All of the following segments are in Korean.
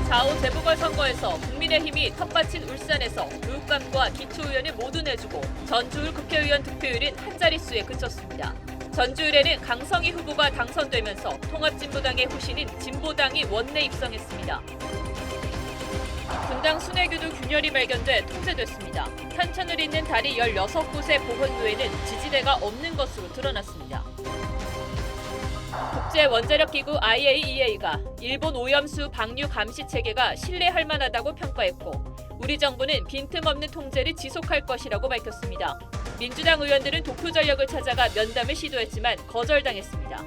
4.5 재보궐선거에서 국민의힘이 텃밭인 울산에서 교육감과 기초의원을 모두 내주고 전주울 국회의원 득표율은 한 자릿수에 그쳤습니다. 전주울에는 강성희 후보가 당선되면서 통합진보당의 후신인 진보당이 원내 입성했습니다. 분당 순회교도 균열이 발견돼 통제됐습니다. 탄천을 잇는 다리 16곳의 보건소에는 지지대가 없는 것으로 드러났습니다. 국제원자력기구 IAEA가 일본 오염수 방류 감시 체계가 신뢰할 만하다고 평가했고 우리 정부는 빈틈없는 통제를 지속할 것이라고 밝혔습니다. 민주당 의원들은 도쿄 전력을 찾아가 면담을 시도했지만 거절당했습니다.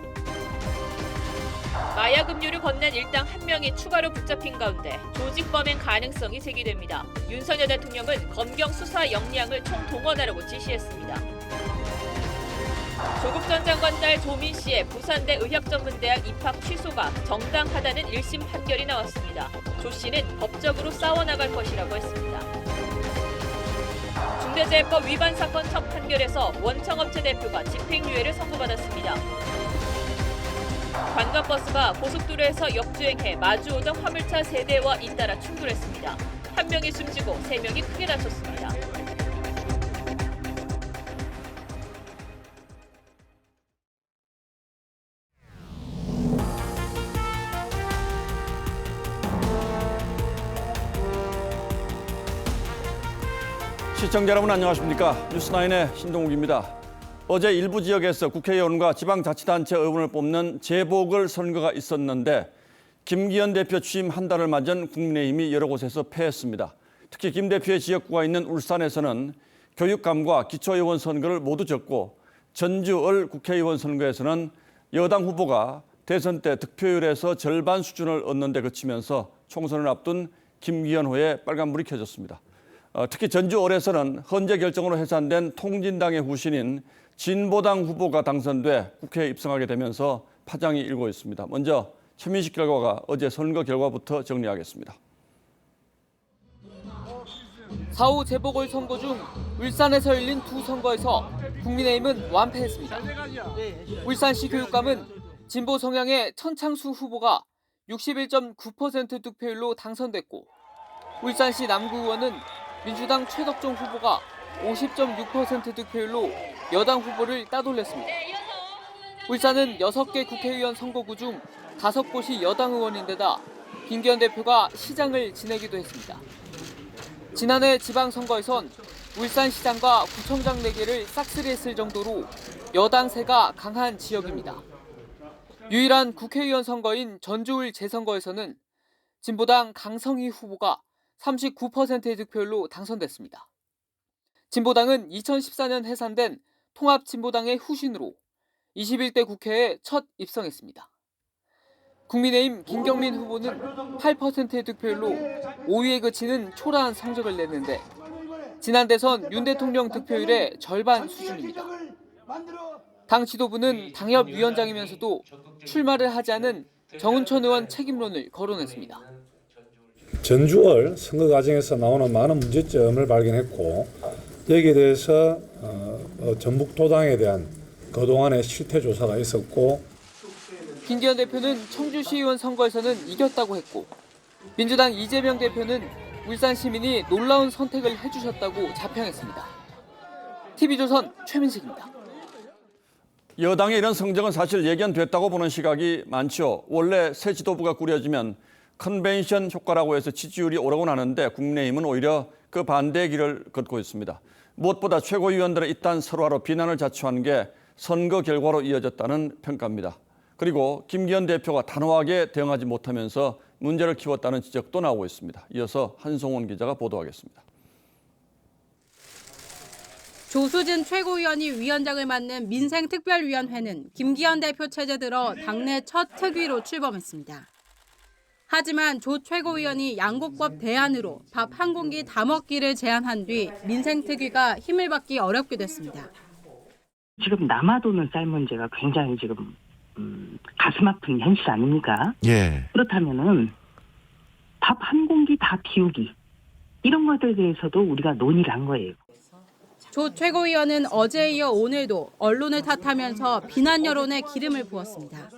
마약 음료를 건넨 일당 한 명이 추가로 붙잡힌 가운데 조직 범행 가능성이 제기됩니다. 윤석열 대통령은 검경 수사 역량을 총동원하라고 지시했습니다. 조국 전 장관 딸 조민 씨의 부산대 의학전문대학 입학 취소가 정당하다는 1심 판결이 나왔습니다. 조 씨는 법적으로 싸워나갈 것이라고 했습니다. 중대재해법 위반 사건 첫 판결에서 원청업체 대표가 집행유예를 선고받았습니다. 관광버스가 고속도로에서 역주행해 마주오던 화물차 3대와 잇따라 충돌했습니다. 한 명이 숨지고 3명이 크게 다쳤습니다. 시청자 여러분 안녕하십니까? 뉴스9의 신동욱입니다. 어제 일부 지역에서 국회의원과 지방자치단체 의원을 뽑는 재보궐선거가 있었는데 김기현 대표 취임 한 달을 맞은 국민의힘이 여러 곳에서 패했습니다. 특히 김 대표의 지역구가 있는 울산에서는 교육감과 기초의원 선거를 모두 졌고 전주을 국회의원 선거에서는 여당 후보가 대선 때 득표율에서 절반 수준을 얻는 데 그치면서 총선을 앞둔 김기현호의 빨간불이 켜졌습니다. 특히 전주을에서는 헌재 결정으로 해산된 통진당의 후신인 진보당 후보가 당선돼 국회에 입성하게 되면서 파장이 일고 있습니다. 먼저 최민식 결과가 어제 선거 결과부터 정리하겠습니다. 4.5 재보궐선거 중 울산에서 열린 두 선거에서 국민의힘은 완패했습니다. 울산시 교육감은 진보 성향의 천창수 후보가 61.9% 득표율로 당선됐고 울산시 남구 의원은 민주당 최덕종 후보가 50.6% 득표율로 여당 후보를 따돌렸습니다. 울산은 6개 국회의원 선거구 중 5곳이 여당 의원인데다 김기현 대표가 시장을 지내기도 했습니다. 지난해 지방선거에선 울산시장과 구청장 4개를 싹쓸이했을 정도로 여당세가 강한 지역입니다. 유일한 국회의원 선거인 전주울 재선거에서는 진보당 강성희 후보가 39%의 득표율로 당선됐습니다. 진보당은 2014년 해산된 통합진보당의 후신으로 21대 국회에 첫 입성했습니다. 국민의힘 김경민 후보는 8%의 득표율로 5위에 그치는 초라한 성적을 냈는데 지난 대선 윤 대통령 득표율의 절반 수준입니다. 당 지도부는 당협위원장이면서도 출마를 하지 않은 정운천 의원 책임론을 거론했습니다. 전주을 선거 과정에서 나오는 많은 문제점을 발견했고 여기에 대해서 전북도당에 대한 그동안의 실태 조사가 있었고 김기현 대표는 청주시의원 선거에서는 이겼다고 했고 민주당 이재명 대표는 울산 시민이 놀라운 선택을 해주셨다고 자평했습니다. TV조선 최민식입니다. 여당의 이런 성적은 사실 예견됐다고 보는 시각이 많죠. 원래 새 지도부가 꾸려지면 컨벤션 효과라고 해서 지지율이 오르곤 하는데 국민의힘은 오히려 그 반대의 길을 걷고 있습니다. 무엇보다 최고위원들의 이딴 설화로 비난을 자초한 게 선거 결과로 이어졌다는 평가입니다. 그리고 김기현 대표가 단호하게 대응하지 못하면서 문제를 키웠다는 지적도 나오고 있습니다. 이어서 한송원 기자가 보도하겠습니다. 조수진 최고위원이 위원장을 맡는 민생특별위원회는 김기현 대표 체제 들어 당내 첫 특위로 출범했습니다. 하지만 조 최고위원이 양곡법 대안으로 밥 한 공기 다 먹기를 제안한 뒤 민생특위가 힘을 받기 어렵게 됐습니다. 지금 남아도는 쌀 문제가 굉장히 지금 가슴 아픈 현실 아닙니까? 예. 그렇다면은 밥 한 공기 다 비우기 이런 것들에 대해서도 우리가 논의를 한 거예요. 조 최고위원은 어제에 이어 오늘도 언론을 탓하면서 비난 여론에 기름을 부었습니다.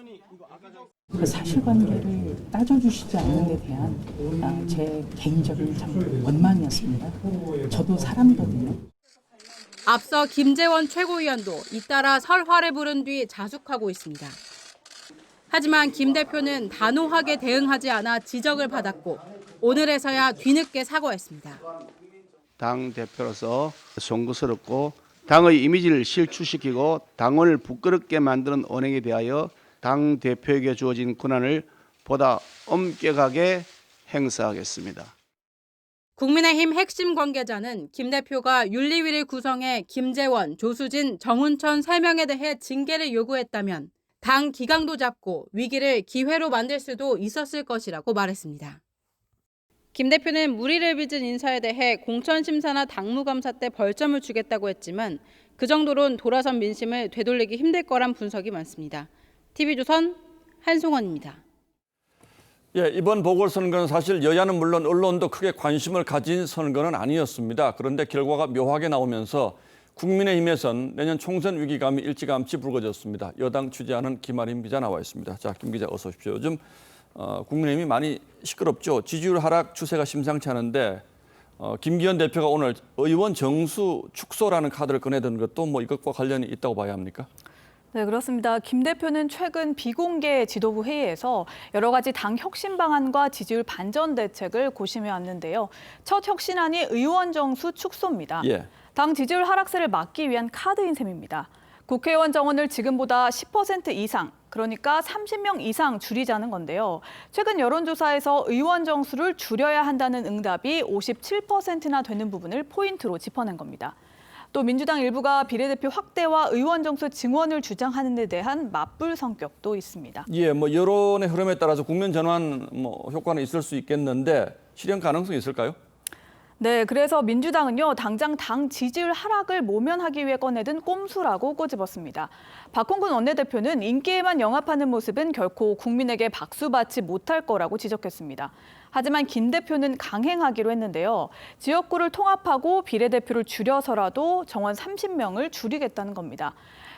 그 사실관계를 따져주시지 않는 데 대한 제 개인적인 참 원망이었습니다. 저도 사람이거든요. 앞서 김재원 최고위원도 잇따라 설화를 부른 뒤 자숙하고 있습니다. 하지만 김 대표는 단호하게 대응하지 않아 지적을 받았고 오늘에서야 뒤늦게 사과했습니다. 당 대표로서 송구스럽고 당의 이미지를 실추시키고 당원을 부끄럽게 만드는 언행에 대하여 당 대표에게 주어진 권한을 보다 엄격하게 행사하겠습니다. 국민의힘 핵심 관계자는 김 대표가 윤리위를 구성해 김재원, 조수진, 정운천 3명에 대해 징계를 요구했다면 당 기강도 잡고 위기를 기회로 만들 수도 있었을 것이라고 말했습니다. 김 대표는 무리를 빚은 인사에 대해 공천심사나 당무감사 때 벌점을 주겠다고 했지만 그 정도론 돌아선 민심을 되돌리기 힘들 거란 분석이 많습니다. TV조선 한송원입니다. 예, 이번 보궐선거는 사실 여야는 물론 언론도 크게 관심을 가진 선거는 아니었습니다. 그런데 결과가 묘하게 나오면서 국민의힘에선 내년 총선 위기감이 일찌감치 불거졌습니다. 여당 취재하는 김아림 기자 나와 있습니다. 자, 김 기자 어서 오십시오. 요즘 국민의힘이 많이 시끄럽죠. 지지율 하락 추세가 심상치 않은데 김기현 대표가 오늘 의원 정수 축소라는 카드를 꺼내든 것도 뭐 이것과 관련이 있다고 봐야 합니까? 네, 그렇습니다. 김 대표는 최근 비공개 지도부 회의에서 여러 가지 당 혁신 방안과 지지율 반전 대책을 고심해 왔는데요. 첫 혁신안이 의원 정수 축소입니다. 예. 당 지지율 하락세를 막기 위한 카드인 셈입니다. 국회의원 정원을 지금보다 10% 이상, 그러니까 30명 이상 줄이자는 건데요. 최근 여론조사에서 의원 정수를 줄여야 한다는 응답이 57%나 되는 부분을 포인트로 짚어낸 겁니다. 또 민주당 일부가 비례대표 확대와 의원 정수 증원을 주장하는 데 대한 맞불 성격도 있습니다. 예, 뭐 여론의 흐름에 따라서 국면 전환 효과는 있을 수 있겠는데 실현 가능성이 있을까요? 네, 그래서 민주당은요, 당장 당 지지율 하락을 모면하기 위해 꺼내든 꼼수라고 꼬집었습니다. 박홍근 원내대표는 인기에만 영합하는 모습은 결코 국민에게 박수받지 못할 거라고 지적했습니다. 하지만 김 대표는 강행하기로 했는데요. 지역구를 통합하고 비례대표를 줄여서라도 정원 30명을 줄이겠다는 겁니다.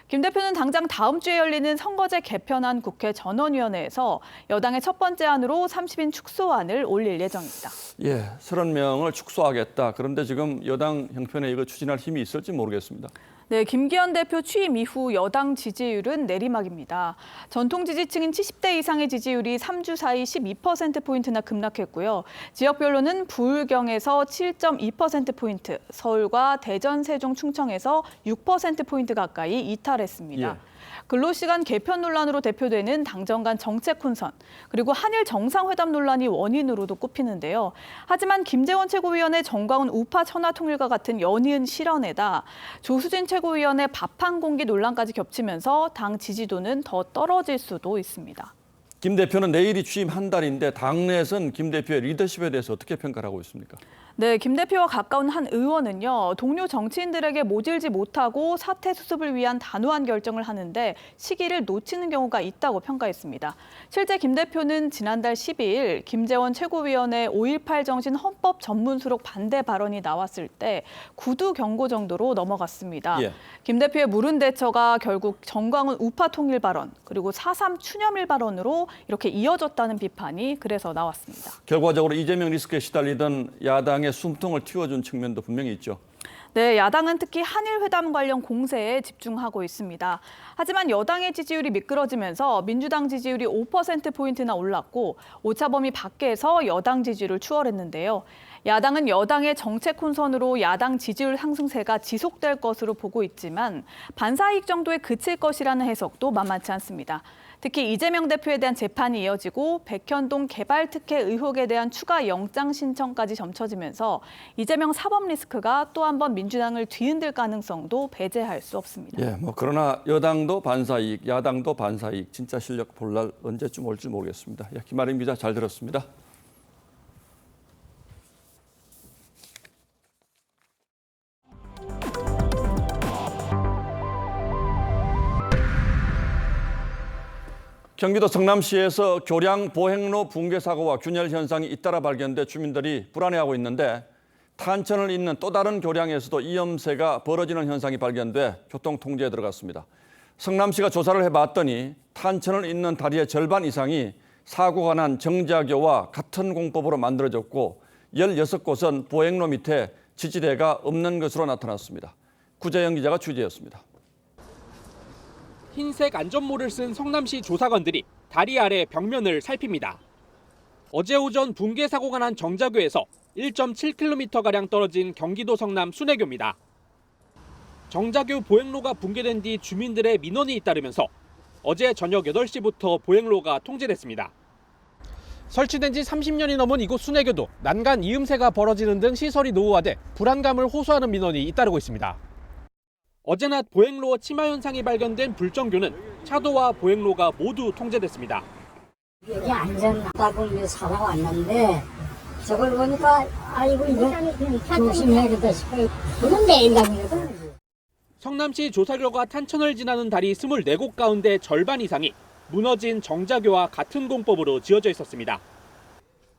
김 대표는 당장 다음 주에 열리는 선거제 개편안 국회 전원위원회에서 여당의 첫 번째 안으로 30인 축소안을 올릴 예정입니다. 예, 30명을 축소하겠다. 그런데 지금 여당 형편에 이거 추진할 힘이 있을지 모르겠습니다. 네, 김기현 대표 취임 이후 여당 지지율은 내리막입니다. 전통 지지층인 70대 이상의 지지율이 3주 사이 12%포인트나 급락했고요. 지역별로는 부울경에서 7.2%포인트, 서울과 대전, 세종, 충청에서 6%포인트 가까이 이탈했습니다. 예. 근로시간 개편 논란으로 대표되는 당정 간 정책 혼선, 그리고 한일 정상회담 논란이 원인으로도 꼽히는데요. 하지만 김재원 최고위원의 정광훈 우파 천하통일과 같은 연이은 실언에다 조수진 최고위원의 밥 한 공기 논란까지 겹치면서 당 지지도는 더 떨어질 수도 있습니다. 김 대표는 내일이 취임 한 달인데 당내에서는 김 대표의 리더십에 대해서 어떻게 평가를 하고 있습니까? 네, 김 대표와 가까운 한 의원은요, 동료 정치인들에게 모질지 못하고 사퇴 수습을 위한 단호한 결정을 하는데 시기를 놓치는 경우가 있다고 평가했습니다. 실제 김 대표는 지난달 12일 김재원 최고위원의 5.18 정신 헌법 전문 수록 반대 발언이 나왔을 때 구두 경고 정도로 넘어갔습니다. 예. 김 대표의 물은 대처가 결국 정광훈 우파 통일 발언, 그리고 4.3 추념일 발언으로 이렇게 이어졌다는 비판이 그래서 나왔습니다. 결과적으로 이재명 리스크에 시달리던 야당의 숨통을 틔워준 측면도 분명히 있죠. 네, 야당은 특히 한일 회담 관련 공세에 집중하고 있습니다. 하지만 여당의 지지율이 미끄러지면서 민주당 지지율이 5%포인트나 올랐고 오차범위 밖에서 여당 지지율을 추월했는데요. 야당은 여당의 정책 혼선으로 야당 지지율 상승세가 지속될 것으로 보고 있지만 반사이익 정도에 그칠 것이라는 해석도 만만치 않습니다. 특히 이재명 대표에 대한 재판이 이어지고 백현동 개발 특혜 의혹에 대한 추가 영장 신청까지 점쳐지면서 이재명 사법 리스크가 또 한 번 민주당을 뒤흔들 가능성도 배제할 수 없습니다. 예, 그러나 여당도 반사이익, 야당도 반사이익, 진짜 실력 볼 날 언제쯤 올지 모르겠습니다. 예, 김아림 기자 잘 들었습니다. 경기도 성남시에서 교량 보행로 붕괴 사고와 균열 현상이 잇따라 발견돼 주민들이 불안해하고 있는데 탄천을 잇는 또 다른 교량에서도 이염새가 벌어지는 현상이 발견돼 교통 통제에 들어갔습니다. 성남시가 조사를 해봤더니 탄천을 잇는 다리의 절반 이상이 사고가 난 정자교와 같은 공법으로 만들어졌고 16곳은 보행로 밑에 지지대가 없는 것으로 나타났습니다. 구재영 기자가 취재했습니다. 흰색 안전모를 쓴 성남시 조사관들이 다리 아래 벽면을 살핍니다. 어제 오전 붕괴 사고가 난 정자교에서 1.7km가량 떨어진 경기도 성남 순회교입니다. 정자교 보행로가 붕괴된 뒤 주민들의 민원이 잇따르면서 어제 저녁 8시부터 보행로가 통제됐습니다. 설치된 지 30년이 넘은 이곳 순회교도 난간 이음새가 벌어지는 등 시설이 노후화돼 불안감을 호소하는 민원이 잇따르고 있습니다. 어제 낮 보행로 침하 현상이 발견된 불정교는 차도와 보행로가 모두 통제됐습니다. 여기 안전하다고 사고가 왔는데 저걸 보니까 아이고 이거 조심해야겠다 싶어요. 그건 매일 다니거든. 성남시 조사 결과 탄천을 지나는 다리 24곳 가운데 절반 이상이 무너진 정자교와 같은 공법으로 지어져 있었습니다.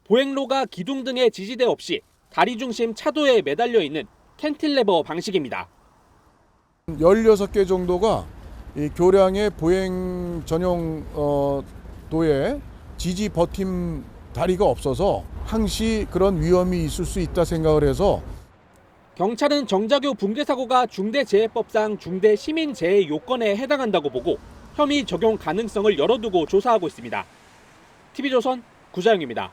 보행로가 기둥 등의 지지대 없이 다리 중심 차도에 매달려 있는 캔틸레버 방식입니다. 16개 정도가 이 교량의 보행 전용 도에 지지 버팀 다리가 없어서 항시 그런 위험이 있을 수 있다 생각을 해서 경찰은 정자교 붕괴 사고가 중대재해법상 중대시민재해 요건에 해당한다고 보고 혐의 적용 가능성을 열어두고 조사하고 있습니다. TV조선 구자영입니다.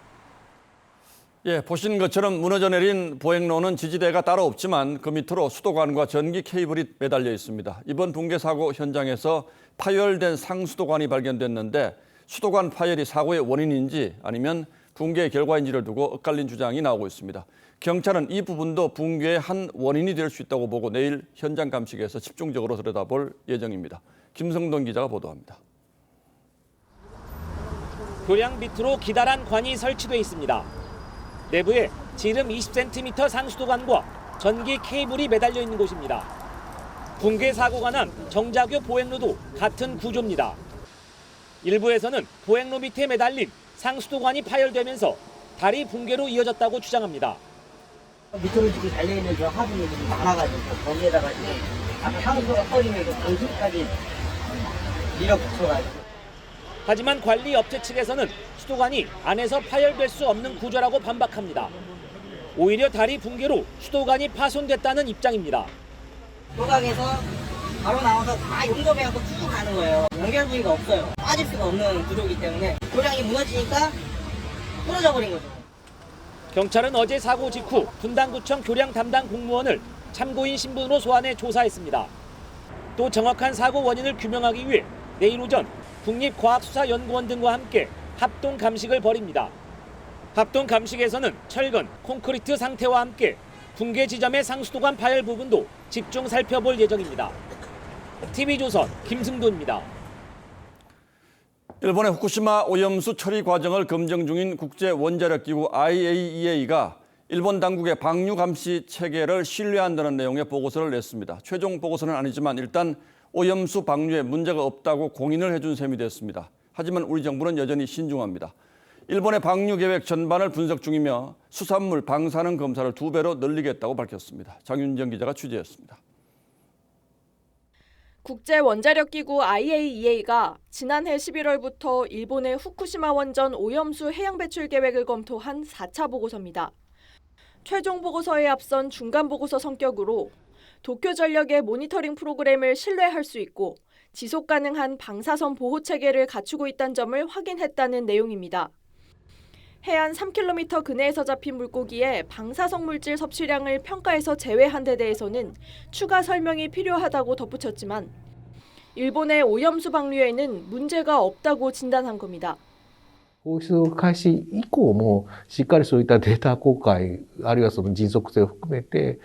예, 보신 것처럼 무너져 내린 보행로는 지지대가 따로 없지만 그 밑으로 수도관과 전기 케이블이 매달려 있습니다. 이번 붕괴 사고 현장에서 파열된 상수도관이 발견됐는데 수도관 파열이 사고의 원인인지 아니면 붕괴의 결과인지를 두고 엇갈린 주장이 나오고 있습니다. 경찰은 이 부분도 붕괴의 한 원인이 될 수 있다고 보고 내일 현장 감식에서 집중적으로 들여다볼 예정입니다. 김성동 기자가 보도합니다. 교량 밑으로 기다란 관이 설치돼 있습니다. 내부에 지름 20cm 상수도관과 전기 케이블이 매달려 있는 곳입니다. 붕괴 사고가 난 정자교 보행로도 같은 구조입니다. 일부에서는 보행로 밑에 매달린 상수도관이 파열되면서 다리 붕괴로 이어졌다고 주장합니다. 밑으로 지금 달려있는 저 화분이 많아가지고 거기에다가 지금 상수가 터지면 방식까지 밀어붙여가지고. 하지만 관리 업체 측에서는 수도관이 안에서 파열될 수 없는 구조라고 반박합니다. 오히려 다리 붕괴로 수도관이 파손됐다는 입장입니다. 도강에서 바로 나와서 다 용접해갖고 쭉 가는 거예요. 연결 부위가 없어요. 빠질 수가 없는 구조이기 때문에 교량이 무너지니까 부러져 버린 거죠. 경찰은 어제 사고 직후 분당구청 교량 담당 공무원을 참고인 신분으로 소환해 조사했습니다. 또 정확한 사고 원인을 규명하기 위해 내일 오전 국립과학수사연구원 등과 함께 합동 감식을 벌입니다. 합동 감식에서는 철근, 콘크리트 상태와 함께 붕괴 지점의 상수도관 파열 부분도 집중 살펴볼 예정입니다. TV조선 김승도입니다. 일본의 후쿠시마 오염수 처리 과정을 검증 중인 국제원자력기구 IAEA가 일본 당국의 방류 감시 체계를 신뢰한다는 내용의 보고서를 냈습니다. 최종 보고서는 아니지만 일단 오염수 방류에 문제가 없다고 공인을 해준 셈이 됐습니다. 하지만 우리 정부는 여전히 신중합니다. 일본의 방류 계획 전반을 분석 중이며 수산물 방사능 검사를 2배로 늘리겠다고 밝혔습니다. 장윤정 기자가 취재했습니다. 국제원자력기구 IAEA가 지난해 11월부터 일본의 후쿠시마 원전 오염수 해양 배출 계획을 검토한 4차 보고서입니다. 최종 보고서에 앞선 중간 보고서 성격으로 도쿄전력의 모니터링 프로그램을 신뢰할 수 있고 지속 가능한 방사선 보호 체계를 갖추고 있다는 점을 확인했다는 내용입니다. 해안 3km 근해에서 잡힌 물고기의 방사성 물질 섭취량을 평가에서 제외한 데 대해서는 추가 설명이 필요하다고 덧붙였지만 일본의 오염수 방류에는 문제가 없다고 진단한 겁니다. 放出開始以降もしっかりそういったデータ公開あるいはその迅速性を含めて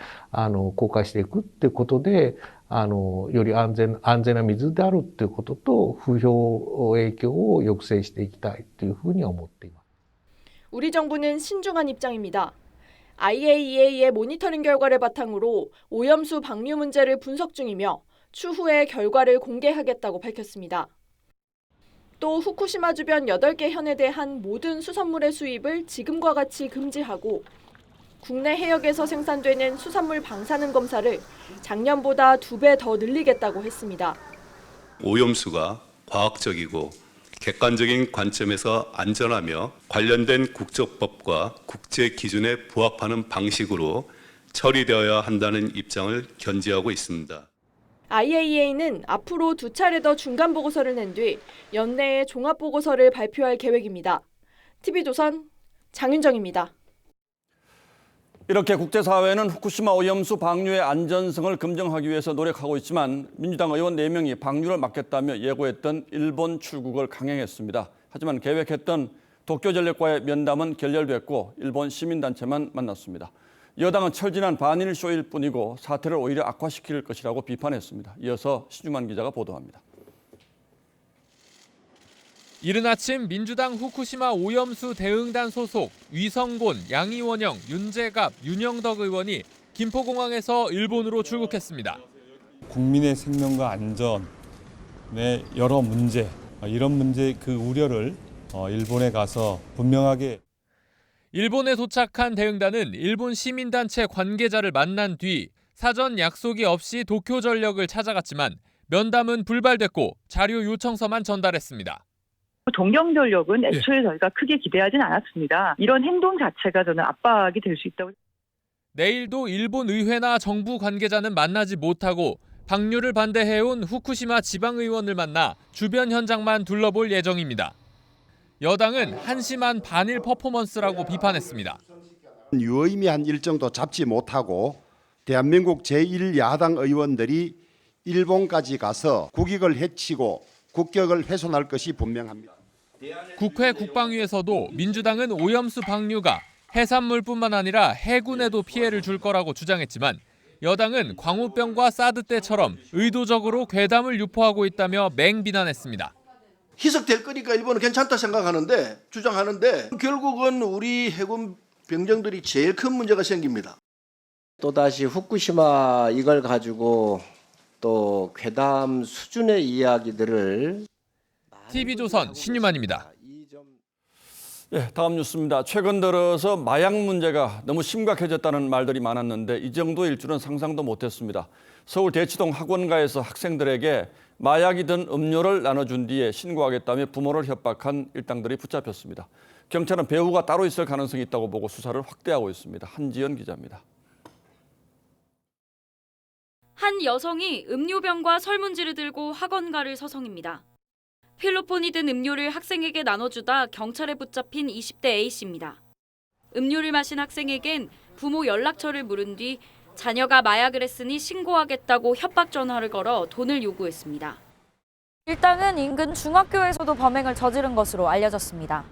公開していくっていうことでより安全な水であるっていうことと風評影響を抑制していきたいというふうに思っています。 우리 정부는 신중한 입장입니다. IAEA의 모니터링 결과를 바탕으로 오염수 방류 문제를 분석 중이며 추후에 결과를 공개하겠다고 밝혔습니다. 또 후쿠시마 주변 8개 현에 대한 모든 수산물의 수입을 지금과 같이 금지하고 국내 해역에서 생산되는 수산물 방사능 검사를 작년보다 2배 더 늘리겠다고 했습니다. 오염수가 과학적이고 객관적인 관점에서 안전하며 관련된 국제법과 국제 기준에 부합하는 방식으로 처리되어야 한다는 입장을 견지하고 있습니다. IAEA는 앞으로 2차례 더 중간 보고서를 낸 뒤 연내에 종합 보고서를 발표할 계획입니다. TV조선 장윤정입니다. 이렇게 국제사회는 후쿠시마 오염수 방류의 안전성을 검증하기 위해서 노력하고 있지만 민주당 의원 4명이 방류를 막겠다며 예고했던 일본 출국을 강행했습니다. 하지만 계획했던 도쿄전력과의 면담은 결렬됐고 일본 시민단체만 만났습니다. 여당은 철진한 반일 쇼일 뿐이고 사태를 오히려 악화시킬 것이라고 비판했습니다. 이어서 신중만 기자가 보도합니다. 이른 아침 민주당 후쿠시마 오염수 대응단 소속 위성곤, 양이원영, 윤재갑, 윤영덕 의원이 김포공항에서 일본으로 출국했습니다. 국민의 생명과 안전의 여러 문제, 이런 문제 그 우려를 일본에 가서 분명하게. 일본에 도착한 대응단은 일본 시민단체 관계자를 만난 뒤 사전 약속이 없이 도쿄전력을 찾아갔지만 면담은 불발됐고 자료 요청서만 전달했습니다. 동경전력은 애초에 저희가 크게 기대하진 않았습니다. 이런 행동 자체가 저는 압박이 될 수 있다고. 내일도 일본 의회나 정부 관계자는 만나지 못하고 방류를 반대해온 후쿠시마 지방의원을 만나 주변 현장만 둘러볼 예정입니다. 여당은 한심한 반일 퍼포먼스라고 비판했습니다. 유의미한 일정도 잡지 못하고 대한민국 제1야당 의원들이 일본까지 가서 국익을 해치고 국격을 훼손할 것이 분명합니다. 국회 국방위에서도 민주당은 오염수 방류가 해산물뿐만 아니라 해군에도 피해를 줄 거라고 주장했지만 여당은 광우병과 사드 때처럼 의도적으로 괴담을 유포하고 있다며 맹비난했습니다. 희석될 거니까 일본은 괜찮다 생각하는데 주장하는데 결국은 우리 해군 병정들이 제일 큰 문제가 생깁니다. 또다시 후쿠시마 이걸 가지고 또 괴담 수준의 이야기들을 TV조선 신유만입니다. 예, 다음 뉴스입니다. 최근 들어서 마약 문제가 너무 심각해졌다는 말들이 많았는데 이 정도일 줄은 상상도 못했습니다. 서울 대치동 학원가에서 학생들에게 마약이 든 음료를 나눠준 뒤에 신고하겠다며 부모를 협박한 일당들이 붙잡혔습니다. 경찰은 배후가 따로 있을 가능성이 있다고 보고 수사를 확대하고 있습니다. 한지연 기자입니다. 한 여성이 음료병과 설문지를 들고 학원가를 서성입니다. 필로폰이 든 음료를 학생에게 나눠주다 경찰에 붙잡힌 20대 A씨입니다. 음료를 마신 학생에겐 부모 연락처를 물은 뒤 자녀가 마약을 했으니 신고하겠다고 협박 전화를 걸어 돈을 요구했습니다. 일당은 인근 중학교에서도 범행을 저지른 것으로 알려졌습니다.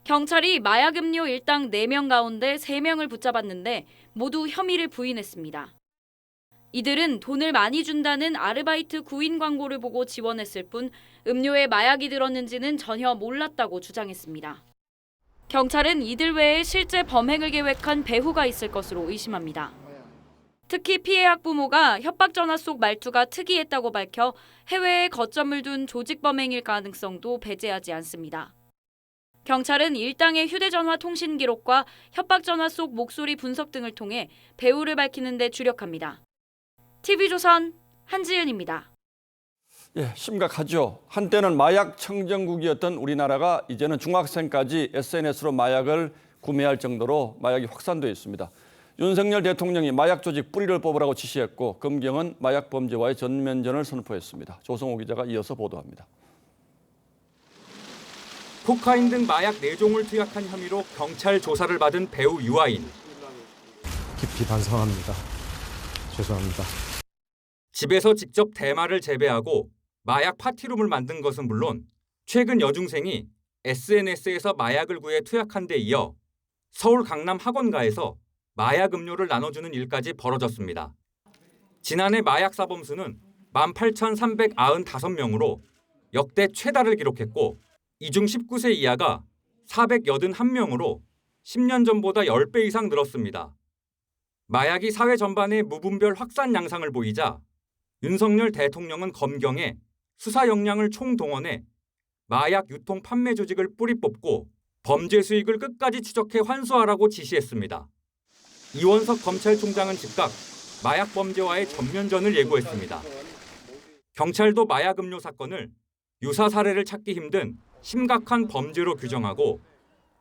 경찰이 마약 음료 일당 4명 가운데 3명을 붙잡았는데 모두 혐의를 부인했습니다. 이들은 돈을 많이 준다는 아르바이트 구인 광고를 보고 지원했을 뿐 음료에 마약이 들었는지는 전혀 몰랐다고 주장했습니다. 경찰은 이들 외에 실제 범행을 계획한 배후가 있을 것으로 의심합니다. 특히 피해 학부모가 협박 전화 속 말투가 특이했다고 밝혀 해외에 거점을 둔 조직 범행일 가능성도 배제하지 않습니다. 경찰은 일당의 휴대전화 통신 기록과 협박 전화 속 목소리 분석 등을 통해 배후를 밝히는 데 주력합니다. TV조선 한지은입니다. 예, 심각하죠. 한때는 마약 청정국이었던 우리나라가 이제는 중학생까지 SNS로 마약을 구매할 정도로 마약이 확산되어 있습니다. 윤석열 대통령이 마약 조직 뿌리를 뽑으라고 지시했고 검경은 마약 범죄와의 전면전을 선포했습니다. 조성호 기자가 이어서 보도합니다. 코카인 등 마약 4종을 투약한 혐의로 경찰 조사를 받은 배우 유아인. 깊이 반성합니다. 죄송합니다. 집에서 직접 대마를 재배하고 마약 파티룸을 만든 것은 물론 최근 여중생이 SNS에서 마약을 구해 투약한 데 이어 서울 강남 학원가에서 마약 음료를 나눠주는 일까지 벌어졌습니다. 지난해 마약 사범 수는 18,395명으로 역대 최다를 기록했고 이 중 19세 이하가 481명으로 10년 전보다 10배 이상 늘었습니다. 마약이 사회 전반에 무분별 확산 양상을 보이자 윤석열 대통령은 검경에 수사 역량을 총동원해 마약 유통 판매 조직을 뿌리 뽑고 범죄 수익을 끝까지 추적해 환수하라고 지시했습니다. 이원석 검찰총장은 즉각 마약 범죄와의 전면전을 예고했습니다. 경찰도 마약 음료 사건을 유사 사례를 찾기 힘든 심각한 범죄로 규정하고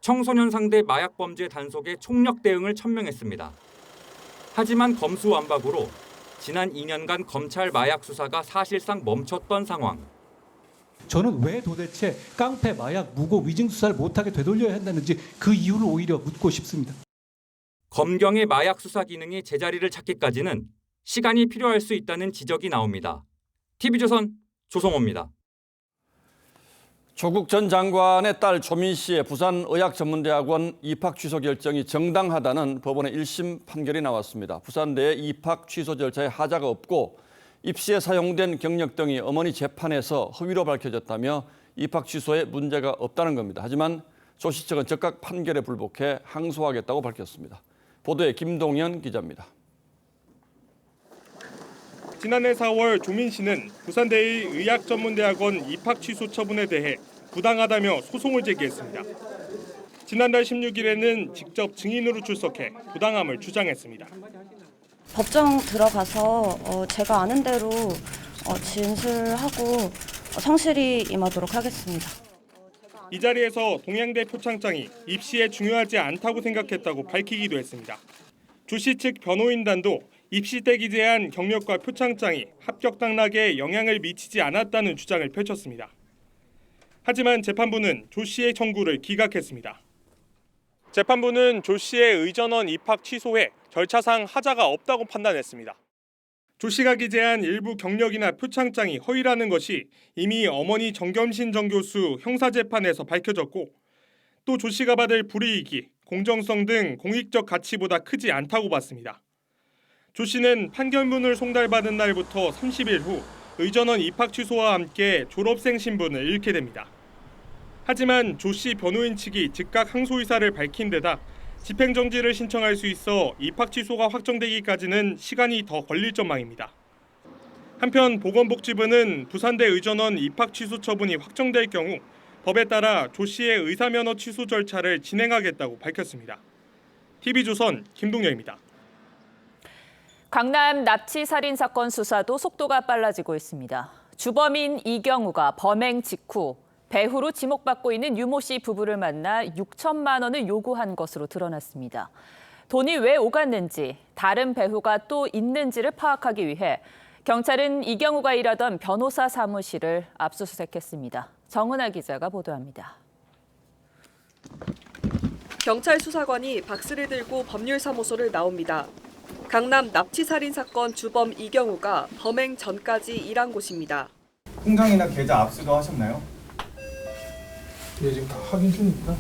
청소년 상대 마약 범죄 단속에 총력 대응을 천명했습니다. 하지만 검수완박으로 지난 2년간 검찰 마약 수사가 사실상 멈췄던 상황. 저는 왜 도대체 깡패, 마약, 무고, 위증 수사를 못하게 되돌려야 한다는지 그 이유를 오히려 묻고 싶습니다. 검경의 마약 수사 기능이 제자리를 찾기까지는 시간이 필요할 수 있다는 지적이 나옵니다. TV조선 조성호입니다. 조국 전 장관의 딸 조민 씨의 부산의학전문대학원 입학 취소 결정이 정당하다는 법원의 1심 판결이 나왔습니다. 부산대의 입학 취소 절차에 하자가 없고 입시에 사용된 경력 등이 어머니 재판에서 허위로 밝혀졌다며 입학 취소에 문제가 없다는 겁니다. 하지만 조 씨 측은 즉각 판결에 불복해 항소하겠다고 밝혔습니다. 보도에 김동현 기자입니다. 지난해 4월 조민 씨는 부산대의 의학전문대학원 입학 취소 처분에 대해 부당하다며 소송을 제기했습니다. 지난달 16일에는 직접 증인으로 출석해 부당함을 주장했습니다. 법정 들어가서 제가 아는 대로 진술하고 성실히 임하도록 하겠습니다. 이 자리에서 동양대 표창장이 입시에 중요하지 않다고 생각했다고 밝히기도 했습니다. 조 씨 측 변호인단도 입시 때 기재한 경력과 표창장이 합격 당락에 영향을 미치지 않았다는 주장을 펼쳤습니다. 하지만 재판부는 조 씨의 청구를 기각했습니다. 재판부는 조 씨의 의전원 입학 취소에 절차상 하자가 없다고 판단했습니다. 조 씨가 기재한 일부 경력이나 표창장이 허위라는 것이 이미 어머니 정겸신 전 교수 형사재판에서 밝혀졌고 또 조 씨가 받을 불이익이 공정성 등 공익적 가치보다 크지 않다고 봤습니다. 조 씨는 판결문을 송달받은 날부터 30일 후 의전원 입학 취소와 함께 졸업생 신분을 잃게 됩니다. 하지만 조 씨 변호인 측이 즉각 항소 의사를 밝힌 데다 집행정지를 신청할 수 있어 입학 취소가 확정되기까지는 시간이 더 걸릴 전망입니다. 한편 보건복지부는 부산대 의전원 입학 취소 처분이 확정될 경우 법에 따라 조 씨의 의사면허 취소 절차를 진행하겠다고 밝혔습니다. TV조선 김동열입니다. 강남 납치 살인 사건 수사도 속도가 빨라지고 있습니다. 주범인 이경우가 범행 직후 배후로 지목받고 있는 유모 씨 부부를 만나 6천만 원을 요구한 것으로 드러났습니다. 돈이 왜 오갔는지, 다른 배후가 또 있는지를 파악하기 위해 경찰은 이경우가 일하던 변호사 사무실을 압수수색했습니다. 정은아 기자가 보도합니다. 경찰 수사관이 박스를 들고 법률사무소를 나옵니다. 강남 납치살인 사건 주범 이경우가 범행 전까지 일한 곳입니다. 통장이나 계좌 압수도 하셨나요? 네, 지금 다 확인 중입니다.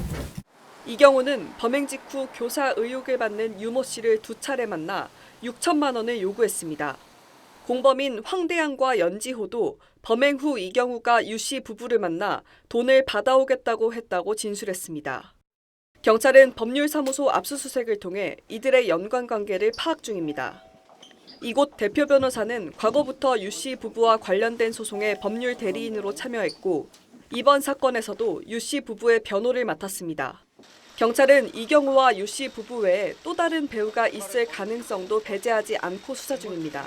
이경우는 범행 직후 교사 의혹을 받는 유모 씨를 2차례 만나 6천만 원을 요구했습니다. 공범인 황대양과 연지호도 범행 후 이경우가 유 씨 부부를 만나 돈을 받아오겠다고 했다고 진술했습니다. 경찰은 법률사무소 압수수색을 통해 이들의 연관관계를 파악 중입니다. 이곳 대표 변호사는 과거부터 유 씨 부부와 관련된 소송에 법률 대리인으로 참여했고 이번 사건에서도 유 씨 부부의 변호를 맡았습니다. 경찰은 이경우와 유 씨 부부 외에 또 다른 배우가 있을 가능성도 배제하지 않고 수사 중입니다.